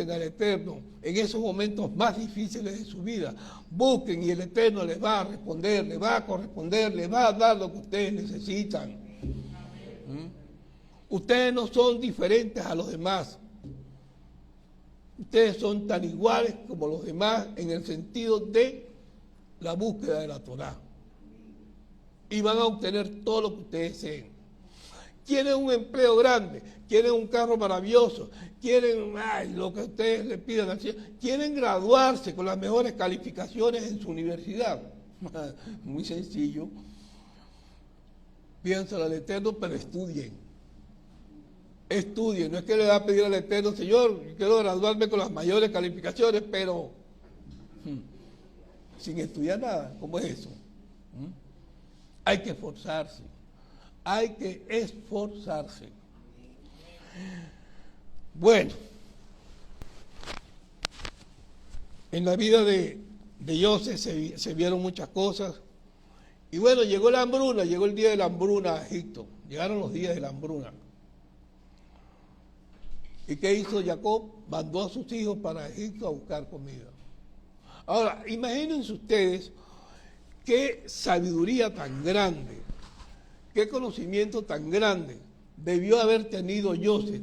al Eterno en esos momentos más difíciles de su vida. Busquen y el Eterno les va a responder, les va a corresponder, les va a dar lo que ustedes necesitan. Ustedes no son diferentes a los demás. Ustedes son tan iguales como los demás en el sentido de la búsqueda de la Torá. Y van a obtener todo lo que ustedes deseen. quieren un empleo grande, quieren un carro maravilloso, quieren lo que ustedes le pidan al Señor, quieren graduarse con las mejores calificaciones en su universidad. Muy sencillo. Pídanselo al Eterno, pero estudien. Estudien, no es que le va a pedir al Eterno, Señor, quiero graduarme con las mayores calificaciones, pero sin estudiar nada. ¿Cómo es eso? Hay que esforzarse. Hay que esforzarse. Bueno, en la vida de José se vieron muchas cosas. Y bueno, llegó la hambruna, llegó el día de la hambruna a Egipto. Llegaron los días de la hambruna. ¿Y qué hizo Jacob? Mandó a sus hijos para Egipto a buscar comida. Ahora, imagínense ustedes qué sabiduría tan grande, qué conocimiento tan grande debió haber tenido José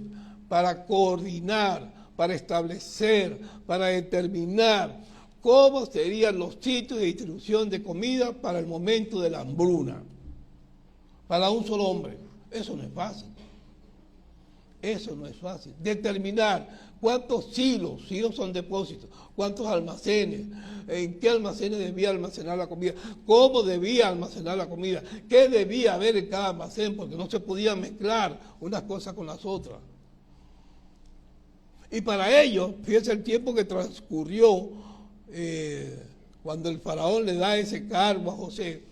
para coordinar, para establecer, para determinar cómo serían los sitios de distribución de comida para el momento de la hambruna. Para un solo hombre. Eso no es fácil. Eso no es fácil. Determinar cuántos silos son depósitos, cuántos almacenes, en qué almacenes debía almacenar la comida, cómo debía almacenar la comida, qué debía haber en cada almacén, porque no se podían mezclar unas cosas con las otras. Y para ello, fíjense el tiempo que transcurrió cuando el faraón le da ese cargo a José.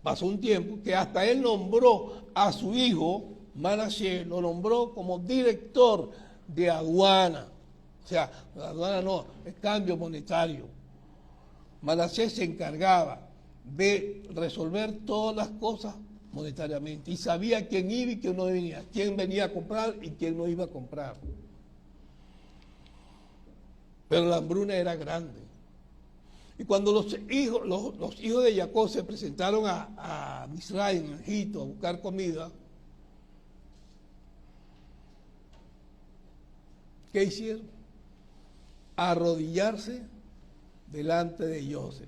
Pasó un tiempo que hasta él nombró a su hijo Manasés, lo nombró como director de aduana. O sea, la aduana no, es cambio monetario. Manasés se encargaba de resolver todas las cosas monetariamente y sabía quién iba y quién no venía, quién venía a comprar y quién no iba a comprar. Pero la hambruna era grande. Y cuando los hijos de Jacob se presentaron a Misraim, en Egipto, a buscar comida, ¿qué hicieron? Arrodillarse delante de José,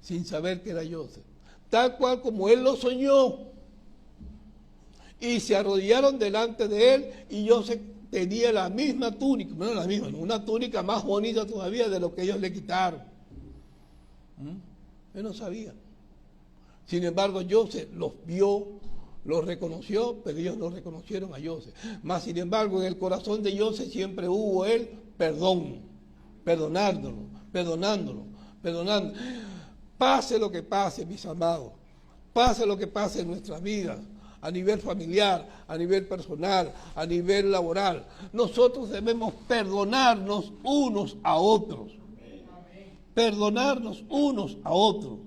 sin saber que era José, tal cual como él lo soñó. Y se arrodillaron delante de él y José tenía la misma túnica, no la misma, una túnica más bonita todavía de lo que ellos le quitaron. Él no sabía. Sin embargo, José los vio, los reconoció, pero ellos no reconocieron a José. Mas, sin embargo, en el corazón de José siempre hubo el perdón, perdonándolo. Pase lo que pase, mis amados, pase lo que pase en nuestras vidas, a nivel familiar, a nivel personal, a nivel laboral, nosotros debemos perdonarnos unos a otros. Perdonarnos unos a otros,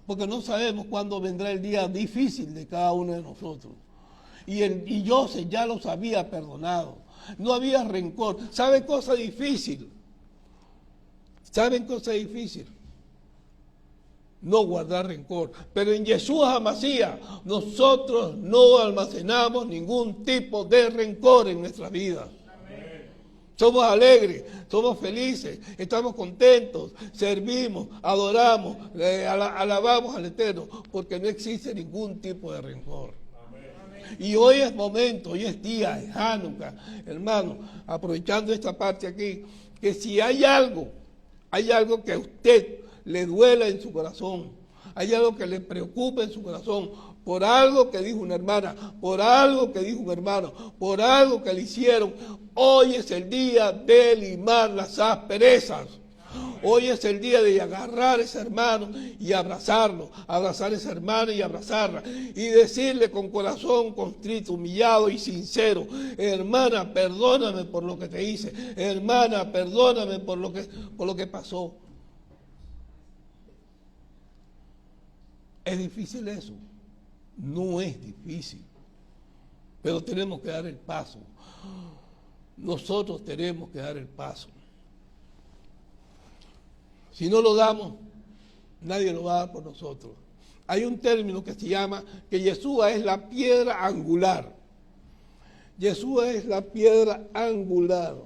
porque no sabemos cuándo vendrá el día difícil de cada uno de nosotros. Y José ya los había perdonado, no había rencor. ¿Saben cosa difícil? ¿Saben cosa difícil? No guardar rencor. Pero en Yeshua HaMashiach nosotros no almacenamos ningún tipo de rencor en nuestras vidas. Somos alegres, somos felices, estamos contentos, servimos, adoramos, alabamos al Eterno, porque no existe ningún tipo de rencor. Amén. Y hoy es momento, hoy es día, es Hanukkah, hermano, aprovechando esta parte aquí, que si hay algo que a usted le duela en su corazón, hay algo que le preocupa en su corazón, por algo que dijo una hermana, por algo que dijo un hermano, por algo que le hicieron, hoy es el día de limar las asperezas. Hoy es el día de agarrar a ese hermano y abrazarlo, abrazar a esa hermana y abrazarla, y decirle con corazón contrito, humillado y sincero: hermana, perdóname por lo que te hice, hermana, perdóname por lo que pasó. ¿Es difícil eso? No es difícil, pero tenemos que dar el paso. Nosotros tenemos que dar el paso. Si no lo damos, nadie lo va a dar por nosotros. Hay un término que se llama que Yeshua es la piedra angular. Yeshua es la piedra angular.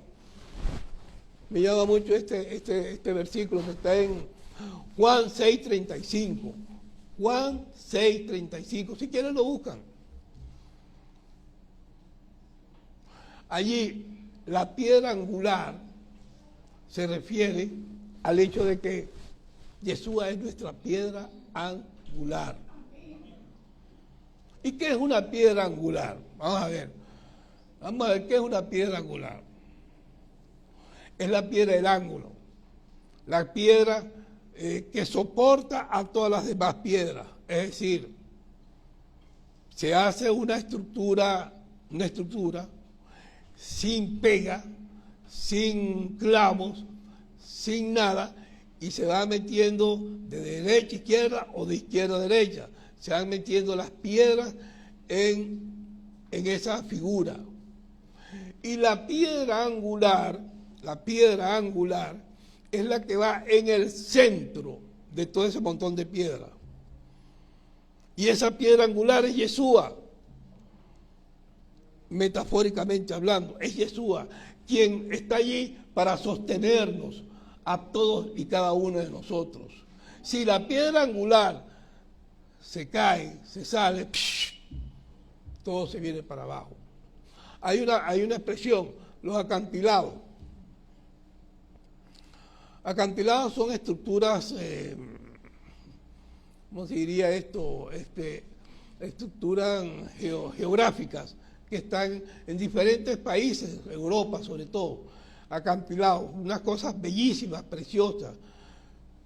Me llama mucho este versículo que está en Juan 6:35. Juan 6:35. Si quieren lo buscan. allí la piedra angular se refiere al hecho de que Yeshua es nuestra piedra angular. ¿Y qué es una piedra angular? Vamos a ver qué es una piedra angular. Es la piedra del ángulo, la piedra que soporta a todas las demás piedras. Es decir, se hace una estructura sin pega, sin clavos, sin nada, y se va metiendo de derecha a izquierda o de izquierda a derecha. Se van metiendo las piedras en esa figura. Y la piedra angular es la que va en el centro de todo ese montón de piedras. Y esa piedra angular es Yeshua. Metafóricamente hablando, es Yeshua quien está allí para sostenernos a todos y cada uno de nosotros. Si la piedra angular se cae, se sale, todo se viene para abajo. Hay una expresión, los acantilados. Acantilados son estructuras, ¿cómo se diría esto? Estructuras geográficas que están en diferentes países, Europa sobre todo, acantilados, unas cosas bellísimas, preciosas.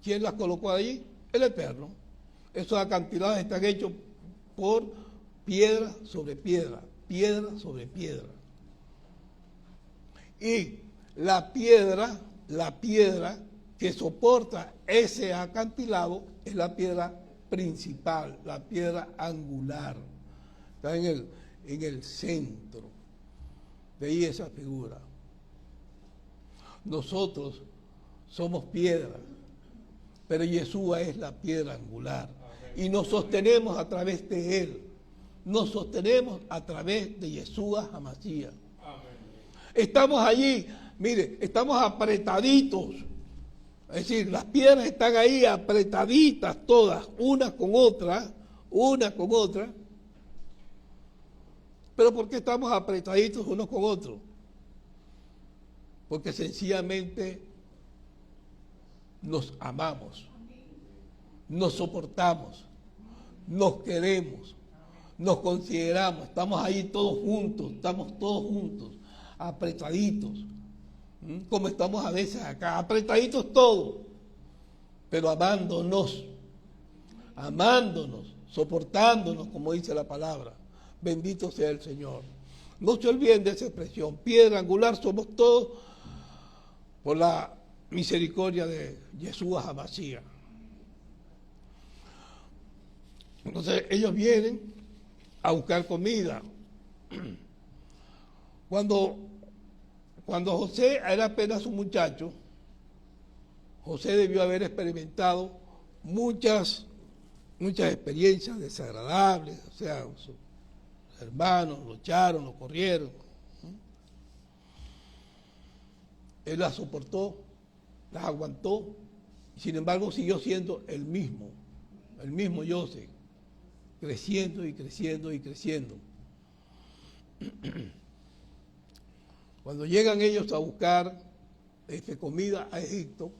¿Quién las colocó allí? El Eterno. Esos acantilados están hechos por piedra sobre piedra, piedra sobre piedra. Y la piedra que soporta ese acantilado es la piedra principal, la piedra angular. Está en el centro. De ahí esa figura. Nosotros somos piedra, pero Yeshua es la piedra angular. Y nos sostenemos a través de Él. Nos sostenemos a través de Yeshua HaMashiach. Estamos allí, mire, estamos apretaditos. Es decir, las piedras están ahí apretaditas todas, una con otra. Pero ¿por qué estamos apretaditos unos con otros? Porque sencillamente nos amamos, nos soportamos, nos queremos, nos consideramos, estamos ahí todos juntos, apretaditos, como estamos a veces acá, apretaditos todos, pero amándonos, soportándonos, como dice la palabra. Bendito sea el Señor. No se olviden de esa expresión, piedra angular somos todos por la misericordia de Yeshua HaMashiach. Entonces ellos vienen a buscar comida. Cuando José era apenas un muchacho, José debió haber experimentado muchas experiencias desagradables, o sea, sus hermanos lo echaron, lo corrieron. Él las soportó, las aguantó, y sin embargo siguió siendo el mismo José, creciendo y creciendo y creciendo. Cuando llegan ellos a buscar comida a Egipto,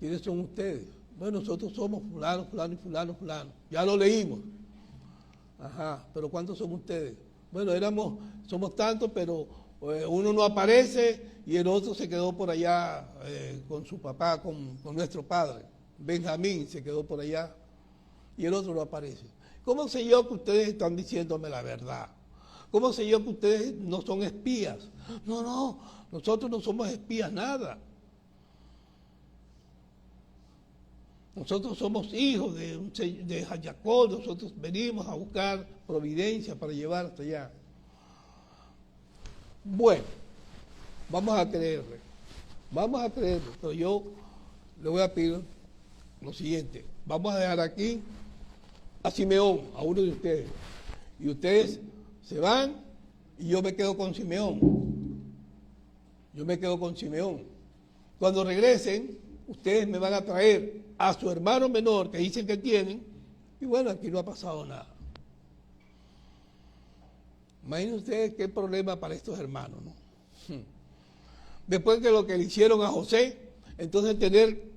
¿quiénes son ustedes? Bueno, nosotros somos fulano, fulano y fulano, fulano. Ya lo leímos. Ajá, pero ¿cuántos son ustedes? Bueno, somos tantos, pero uno no aparece y el otro se quedó por allá con su papá, con nuestro padre. Benjamín se quedó por allá y el otro no aparece. ¿Cómo sé yo que ustedes están diciéndome la verdad? ¿Cómo sé yo que ustedes no son espías? No, nosotros no somos espías, nada. Nosotros somos hijos de Jacob, nosotros venimos a buscar providencia para llevar hasta allá. Bueno, vamos a creerle, pero yo le voy a pedir lo siguiente, vamos a dejar aquí a Simeón, a uno de ustedes, y ustedes se van y yo me quedo con Simeón. Cuando regresen, ustedes me van a traer a su hermano menor que dicen que tienen, y bueno, aquí no ha pasado nada. Imaginen ustedes qué problema para estos hermanos, ¿no? Después de lo que le hicieron a José, entonces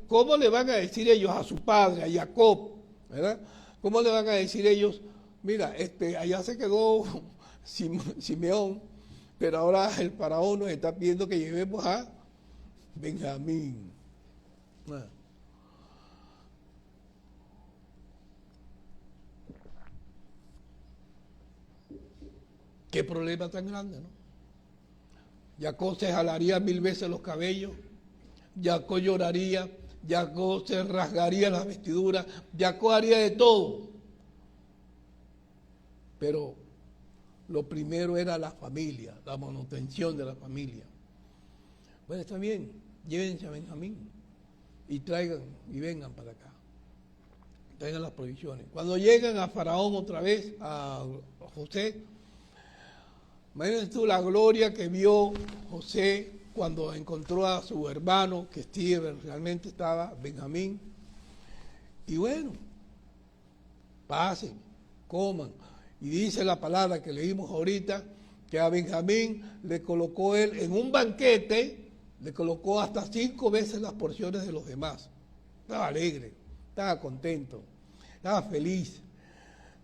¿cómo le van a decir ellos a su padre, a Jacob, ¿verdad? ¿Cómo le van a decir ellos, mira, allá se quedó Simeón, pero ahora el faraón nos está pidiendo que llevemos a Benjamín? Qué problema tan grande, ¿no? Jacob se jalaría 1000 veces los cabellos, Jacob lloraría, Jacob se rasgaría las vestiduras, Jacob haría de todo. Pero lo primero era la familia, la manutención de la familia. Bueno, está bien, llévense a Benjamín y traigan y vengan para acá. Traigan las provisiones. Cuando llegan a Faraón otra vez, a José, imagínense tú la gloria que vio José cuando encontró a su hermano, que Steven realmente estaba, Benjamín. Y bueno, pasen, coman. Y dice la palabra que leímos ahorita, que a Benjamín le colocó él en un banquete, le colocó hasta 5 veces las porciones de los demás. Estaba alegre, estaba contento, estaba feliz.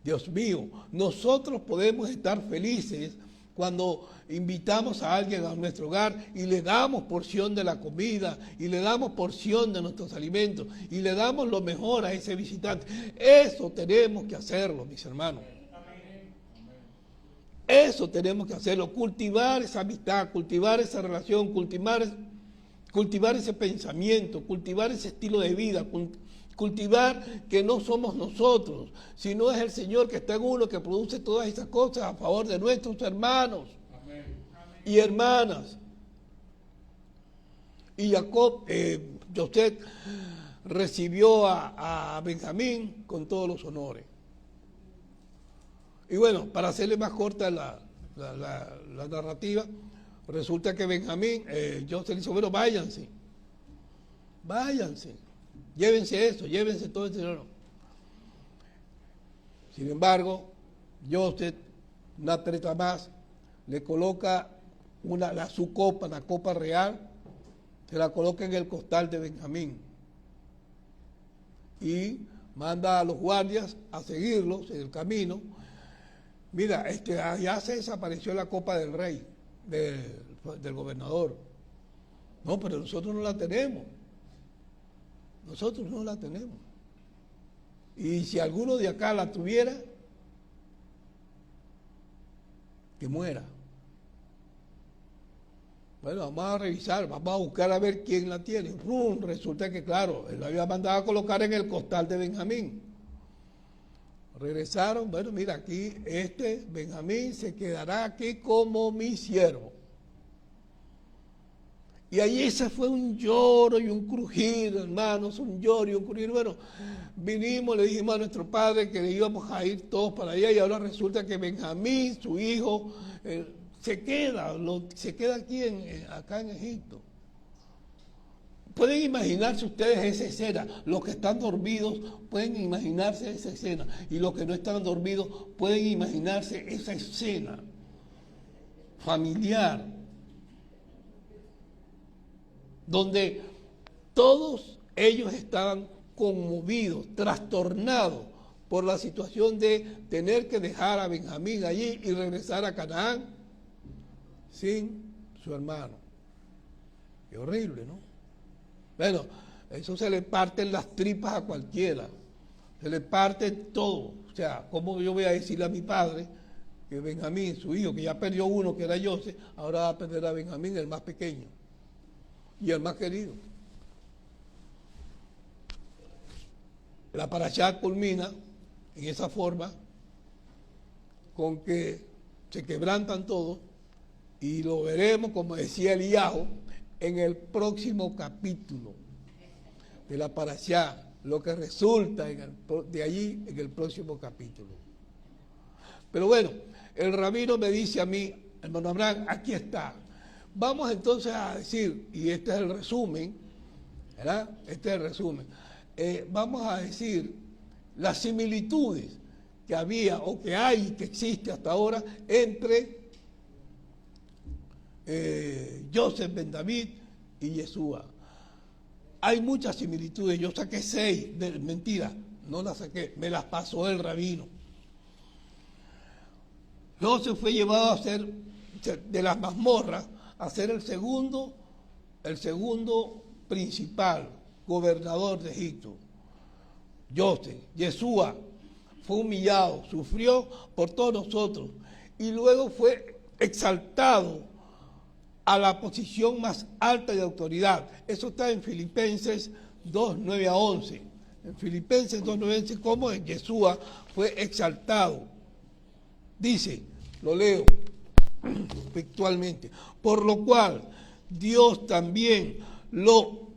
Dios mío, nosotros podemos estar felices cuando invitamos a alguien a nuestro hogar y le damos porción de la comida, y le damos porción de nuestros alimentos, y le damos lo mejor a ese visitante. Eso tenemos que hacerlo, mis hermanos. Eso tenemos que hacerlo, cultivar esa amistad, cultivar esa relación, cultivar ese pensamiento, cultivar ese estilo de vida, cultivar que no somos nosotros, sino es el Señor que está en uno, que produce todas esas cosas a favor de nuestros hermanos. Amén. Y hermanas. Y Jacob, José recibió a Benjamín con todos los honores. Y bueno, para hacerle más corta la narrativa, resulta que Benjamín, José le dijo, bueno, váyanse, llévense eso, llévense todo ese dinero. Sin embargo, José, una treta más, le coloca su copa, la copa real, se la coloca en el costal de Benjamín y manda a los guardias a seguirlos en el camino. Mira, allá se desapareció la copa del rey, del gobernador. No, pero nosotros no la tenemos. Nosotros no la tenemos. Y si alguno de acá la tuviera, que muera. Bueno, vamos a revisar, vamos a buscar a ver quién la tiene. Resulta que, claro, él la había mandado a colocar en el costal de Benjamín. Regresaron, bueno, mira, aquí Benjamín se quedará aquí como mi siervo. Y allí se fue un lloro y un crujir, hermanos, un lloro y un crujir. Bueno, vinimos, le dijimos a nuestro padre que íbamos a ir todos para allá, y ahora resulta que Benjamín, su hijo, se queda aquí acá en Egipto. Pueden imaginarse ustedes esa escena. Los que están dormidos pueden imaginarse esa escena, y los que no están dormidos pueden imaginarse esa escena familiar, donde todos ellos estaban conmovidos, trastornados por la situación de tener que dejar a Benjamín allí y regresar a Canaán sin su hermano. Qué horrible, ¿no? Bueno, eso se le parten las tripas a cualquiera, se le parte todo. O sea, ¿cómo yo voy a decirle a mi padre que Benjamín, su hijo, que ya perdió uno, que era José, ahora va a perder a Benjamín, el más pequeño y el más querido? La parashá culmina en esa forma, con que se quebrantan todos, y lo veremos, como decía Eliyahu, en el próximo capítulo de la parashá, lo que resulta de allí en el próximo capítulo. Pero bueno, el rabino me dice a mí, hermano Abraham, aquí está. Vamos entonces a decir, y este es el resumen, ¿verdad? Este es el resumen. Vamos a decir las similitudes que había o que hay y que existe hasta ahora entre Joseph ben David y Yeshua. Hay muchas similitudes, yo saqué 6, mentira, no las saqué, me las pasó el rabino. Joseph fue llevado a ser, de las mazmorras, a ser el segundo principal gobernador de Egipto. Yeshua fue humillado, sufrió por todos nosotros y luego fue exaltado a la posición más alta de autoridad. Eso está en Filipenses 2:9-11. En Filipenses 2:9, cómo Yeshua fue exaltado. Dice, lo leo textualmente, por lo cual Dios también lo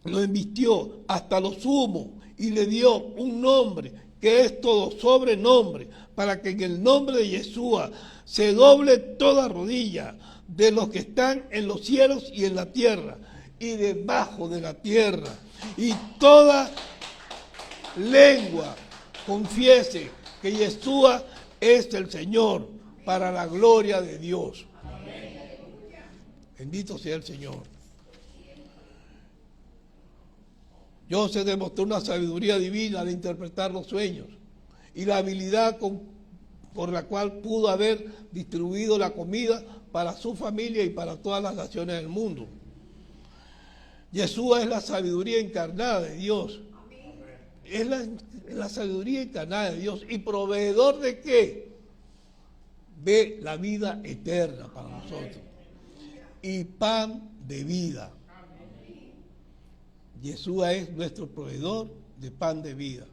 embistió hasta lo sumo y le dio un nombre que es todo sobrenombre, para que en el nombre de Yeshua se doble toda rodilla de los que están en los cielos y en la tierra y debajo de la tierra, y toda lengua confiese que Yeshua es el Señor, para la gloria de Dios. Bendito sea el Señor. Joseph demostró una sabiduría divina de interpretar los sueños y la habilidad por la cual pudo haber distribuido la comida para su familia y para todas las naciones del mundo. Yeshua es la sabiduría encarnada de Dios. Es la sabiduría encarnada de Dios. ¿Y proveedor de qué? De la vida eterna para nosotros. Y pan de vida. Yeshua es nuestro proveedor de pan de vida.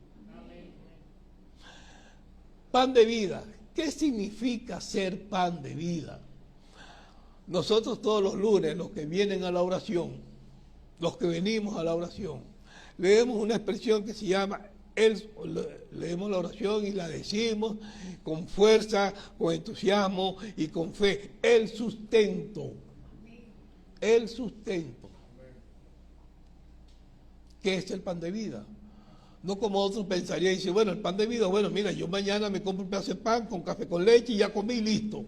Pan de vida. ¿Qué significa ser pan de vida? Nosotros todos los lunes, los que vienen a la oración, los que venimos a la oración, leemos una expresión que se llama, leemos la oración y la decimos con fuerza, con entusiasmo y con fe. El sustento. El sustento. ¿Qué es el pan de vida? No como otros pensarían y dicen, bueno, el pan de vida, bueno, mira, yo mañana me compro un pedazo de pan con café con leche y ya comí, listo.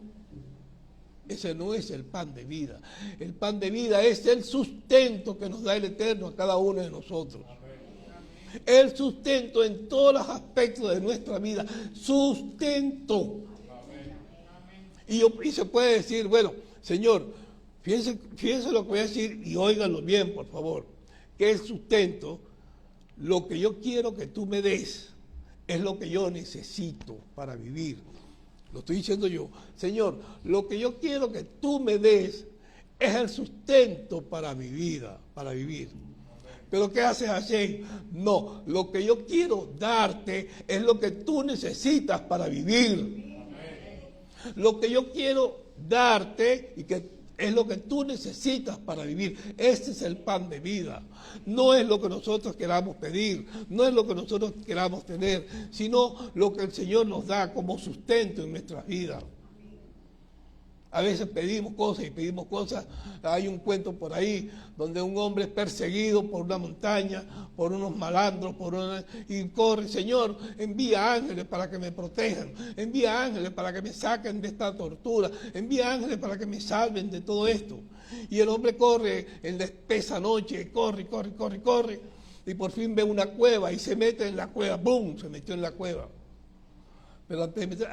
Ese no es el pan de vida. El pan de vida es el sustento que nos da el Eterno a cada uno de nosotros. El sustento en todos los aspectos de nuestra vida. Sustento. Y se puede decir, bueno, Señor, fíjense lo que voy a decir y óiganlo bien, por favor. Que el sustento, lo que yo quiero que tú me des, es lo que yo necesito para vivir. Lo estoy diciendo yo. Señor, lo que yo quiero que tú me des es el sustento para mi vida, para vivir. ¿Pero qué haces, Hashem? No, lo que yo quiero darte es lo que tú necesitas para vivir. Lo que yo quiero darte y que es lo que tú necesitas para vivir. Ese es el pan de vida. No es lo que nosotros queramos pedir, no es lo que nosotros queramos tener, sino lo que el Señor nos da como sustento en nuestras vidas. A veces pedimos cosas y pedimos cosas. Hay un cuento por ahí donde un hombre es perseguido por una montaña, por unos malandros, y corre, Señor, envía ángeles para que me protejan, envía ángeles para que me saquen de esta tortura, envía ángeles para que me salven de todo esto. Y el hombre corre en la espesa noche, corre, y por fin ve una cueva y se mete en la cueva, ¡bum!, se metió en la cueva. Pero antes de meter,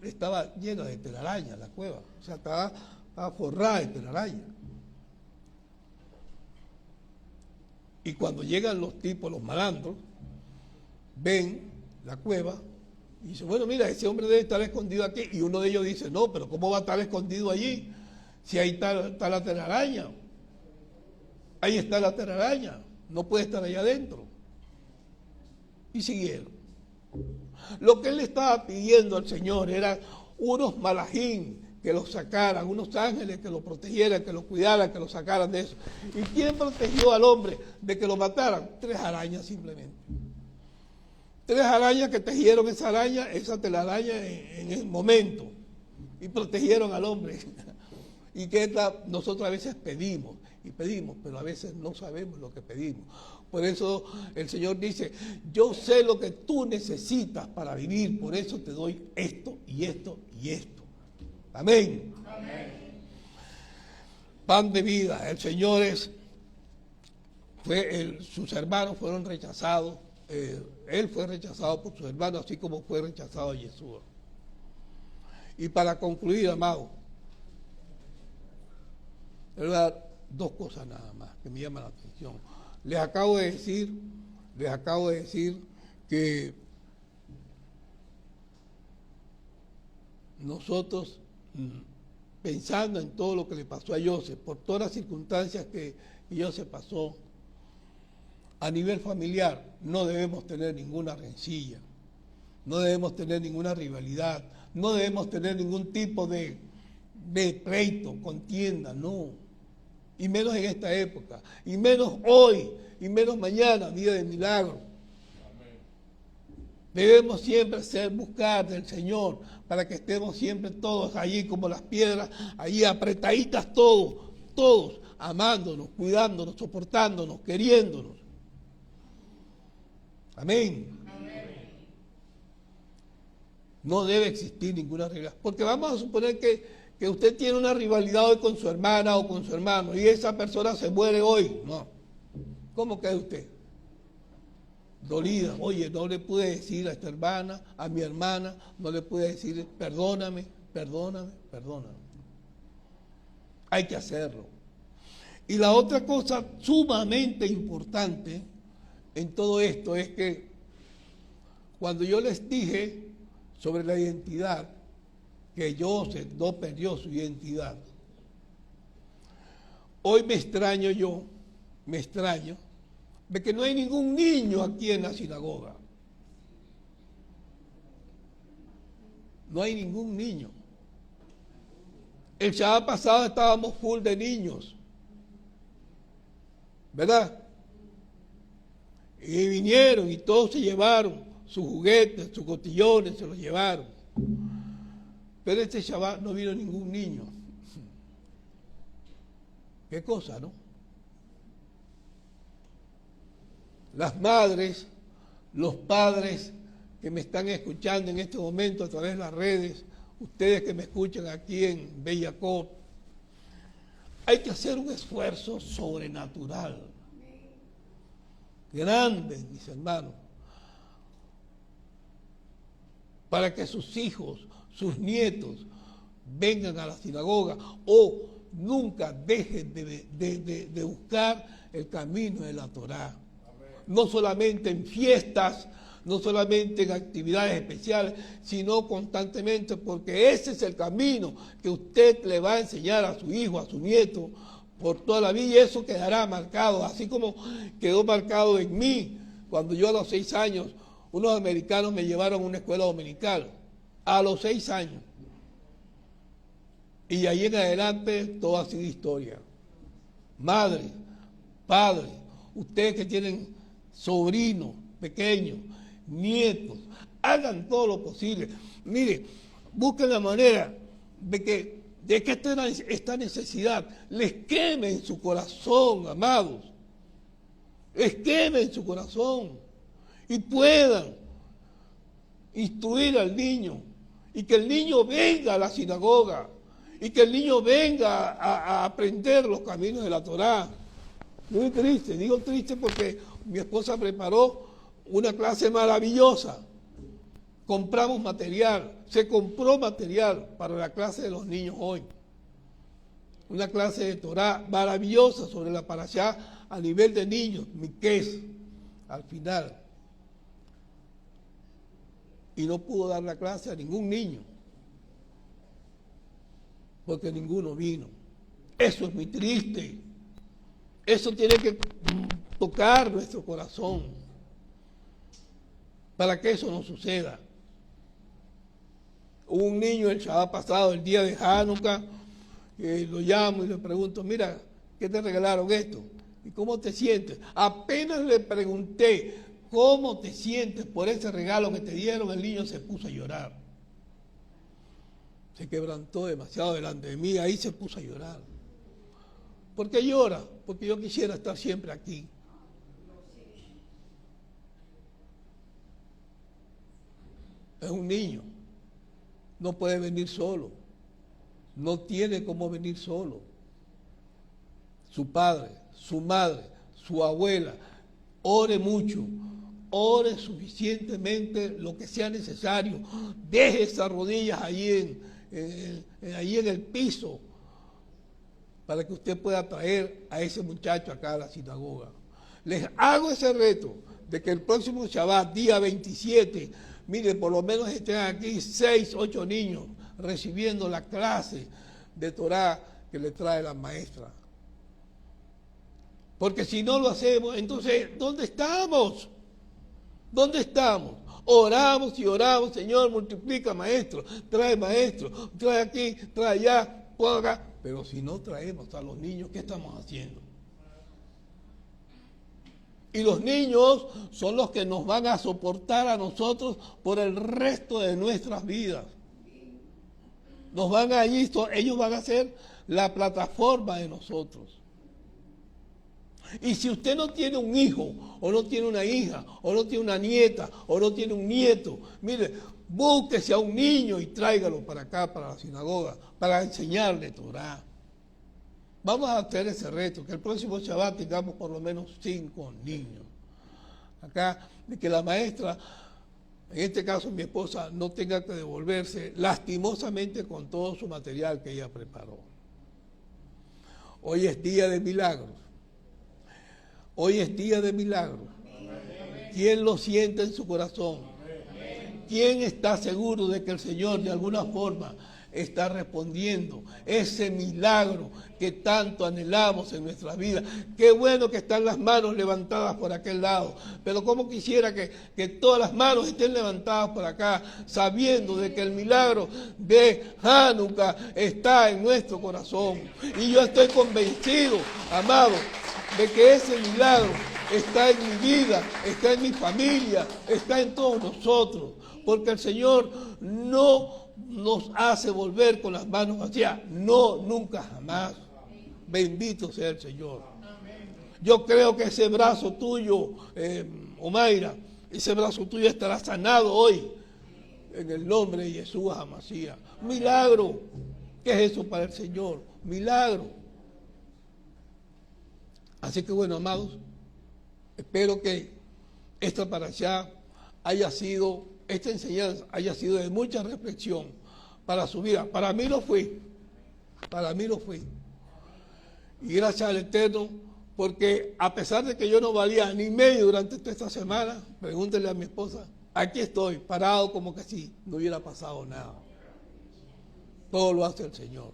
estaba llena de telarañas la cueva, o sea, estaba forrada de telarañas. Y cuando llegan los tipos, los malandros, ven la cueva y dicen, bueno, mira, ese hombre debe estar escondido aquí. Y uno de ellos dice, no, pero ¿cómo va a estar escondido allí? Si ahí está la telaraña. Ahí está la telaraña, no puede estar allá adentro. Y siguieron. Lo que él le estaba pidiendo al Señor eran unos malajín que lo sacaran, unos ángeles que lo protegieran, que lo cuidaran, que lo sacaran de eso. ¿Y quién protegió al hombre de que lo mataran? 3 arañas simplemente. 3 arañas que tejieron esa telaraña en el momento y protegieron al hombre. Y que nosotros a veces pedimos, pero a veces no sabemos lo que pedimos. Por eso el Señor dice, yo sé lo que tú necesitas para vivir, por eso te doy esto y esto y esto. Amén. Amén. Pan de vida. El Señor sus hermanos fueron rechazados. Él fue rechazado por sus hermanos, así como fue rechazado Jesús. Y para concluir, amado, le voy a dar dos cosas nada más que me llaman la atención. Les acabo de decir que nosotros, pensando en todo lo que le pasó a Joseph, por todas las circunstancias que Joseph pasó, a nivel familiar no debemos tener ninguna rencilla, no debemos tener ninguna rivalidad, no debemos tener ningún tipo de pleito, contienda, no. Y menos en esta época, y menos hoy, y menos mañana, día de milagro. Amén. Debemos siempre buscar del Señor, para que estemos siempre todos allí como las piedras, allí apretaditas todos, amándonos, cuidándonos, soportándonos, queriéndonos. Amén. Amén. No debe existir ninguna regla, porque vamos a suponer que usted tiene una rivalidad hoy con su hermana o con su hermano y esa persona se muere hoy. No. ¿Cómo queda usted? Dolida. Oye, no le pude decir a esta hermana, a mi hermana, no le pude decir perdóname. Hay que hacerlo. Y la otra cosa sumamente importante en todo esto es que cuando yo les dije sobre la identidad, que Joseph no perdió su identidad. Hoy me extraño de que no hay ningún niño aquí en la sinagoga. No hay ningún niño. El sábado pasado estábamos full de niños, ¿verdad? Y vinieron y todos se llevaron sus juguetes, sus cotillones, se los llevaron. Pero este Shabbat no vino ningún niño. ¿Qué cosa, no? Las madres, los padres que me están escuchando en este momento a través de las redes, ustedes que me escuchan aquí en Bellacop, hay que hacer un esfuerzo sobrenatural. Grande, mis hermanos, para que sus hijos, sus nietos vengan a la sinagoga o nunca dejen de buscar el camino de la Torá. No solamente en fiestas, no solamente en actividades especiales, sino constantemente, porque ese es el camino que usted le va a enseñar a su hijo, a su nieto, por toda la vida, y eso quedará marcado, así como quedó marcado en mí, cuando yo a los 6 años, unos americanos me llevaron a una escuela dominical, a los 6 años. Y de ahí en adelante todo ha sido historia. Madre, padre, ustedes que tienen sobrinos pequeños, nietos, hagan todo lo posible. Mire, busquen la manera de que esta necesidad les queme en su corazón, amados. Les queme en su corazón y puedan instruir al niño y que el niño venga a la sinagoga y que el niño venga a aprender los caminos de la Torá. Muy triste, digo triste porque mi esposa preparó una clase maravillosa. Compramos material, se compró material para la clase de los niños hoy. Una clase de Torá maravillosa sobre la parashá a nivel de niños, Miqués, al final. Y no pudo dar la clase a ningún niño, porque ninguno vino. Eso es muy triste. Eso tiene que tocar nuestro corazón para que eso no suceda. Hubo un niño el Shabbat pasado, el día de Hanukkah, lo llamo y le pregunto, mira, ¿qué te regalaron esto? ¿Y cómo te sientes? Apenas le pregunté, ¿cómo te sientes por ese regalo que te dieron? El niño se puso a llorar. Se quebrantó demasiado delante de mí, ahí se puso a llorar. ¿Por qué llora? Porque yo quisiera estar siempre aquí. es un niño, no puede venir solo, no tiene cómo venir solo. Su padre, su madre, su abuela, ore mucho, ore suficientemente lo que sea necesario, deje esas rodillas ahí en el piso para que usted pueda traer a ese muchacho acá a la sinagoga. Les hago ese reto de que el próximo Shabbat, día 27, mire, por lo menos estén aquí 6, 8 niños recibiendo la clase de Torah que le trae la maestra. Porque si no lo hacemos, entonces, ¿dónde estamos? ¿Dónde estamos? Oramos y oramos, Señor, multiplica maestro, trae aquí, trae allá, pon acá. Pero si no traemos a los niños, ¿qué estamos haciendo? Y los niños son los que nos van a soportar a nosotros por el resto de nuestras vidas. Nos van a ir, ellos van a ser la plataforma de nosotros. Y si usted no tiene un hijo, o no tiene una hija, o no tiene una nieta, o no tiene un nieto, mire, búsquese a un niño y tráigalo para acá, para la sinagoga, para enseñarle Torah. Vamos a hacer ese reto, que el próximo Shabbat tengamos por lo menos 5 niños. Acá, de que la maestra, en este caso mi esposa, no tenga que devolverse lastimosamente con todo su material que ella preparó. Hoy es día de milagros. Hoy es día de milagros. ¿Quién lo siente en su corazón? ¿Quién está seguro de que el Señor de alguna forma está respondiendo ese milagro que tanto anhelamos en nuestras vidas? Qué bueno que están las manos levantadas por aquel lado, pero cómo quisiera que todas las manos estén levantadas por acá, sabiendo de que el milagro de Hanukkah está en nuestro corazón. Y yo estoy convencido, amado, de que ese milagro está en mi vida, está en mi familia, está en todos nosotros, porque el Señor no nos hace volver con las manos vacías, no, nunca jamás. Bendito sea el Señor. Yo creo que ese brazo tuyo, Omaira, ese brazo tuyo estará sanado hoy, en el nombre de Jesús Amasía. Milagro. ¿Qué es eso para el Señor? Milagro. Así que bueno, amados, espero que esta parashá esta enseñanza haya sido de mucha reflexión para su vida. Para mí lo fue. Y gracias al Eterno, porque a pesar de que yo no valía ni medio durante toda esta semana, pregúntenle a mi esposa, aquí estoy, parado como que si no hubiera pasado nada. Todo lo hace el Señor.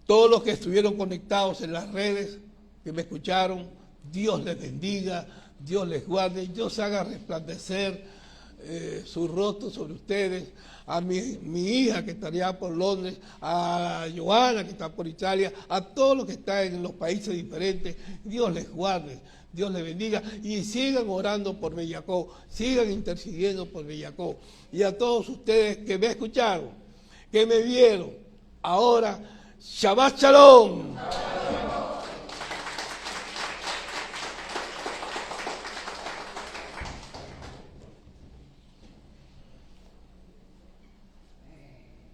Todos los que estuvieron conectados en las redes, que me escucharon, Dios les bendiga, Dios les guarde, Dios haga resplandecer su rostro sobre ustedes, a mi hija que estaría por Londres, a Joana que está por Italia, a todos los que están en los países diferentes, Dios les guarde, Dios les bendiga y sigan orando por Bellacó, sigan intercediendo por Bellacó. Y a todos ustedes que me escucharon, que me vieron, ahora Shabbat Shalom.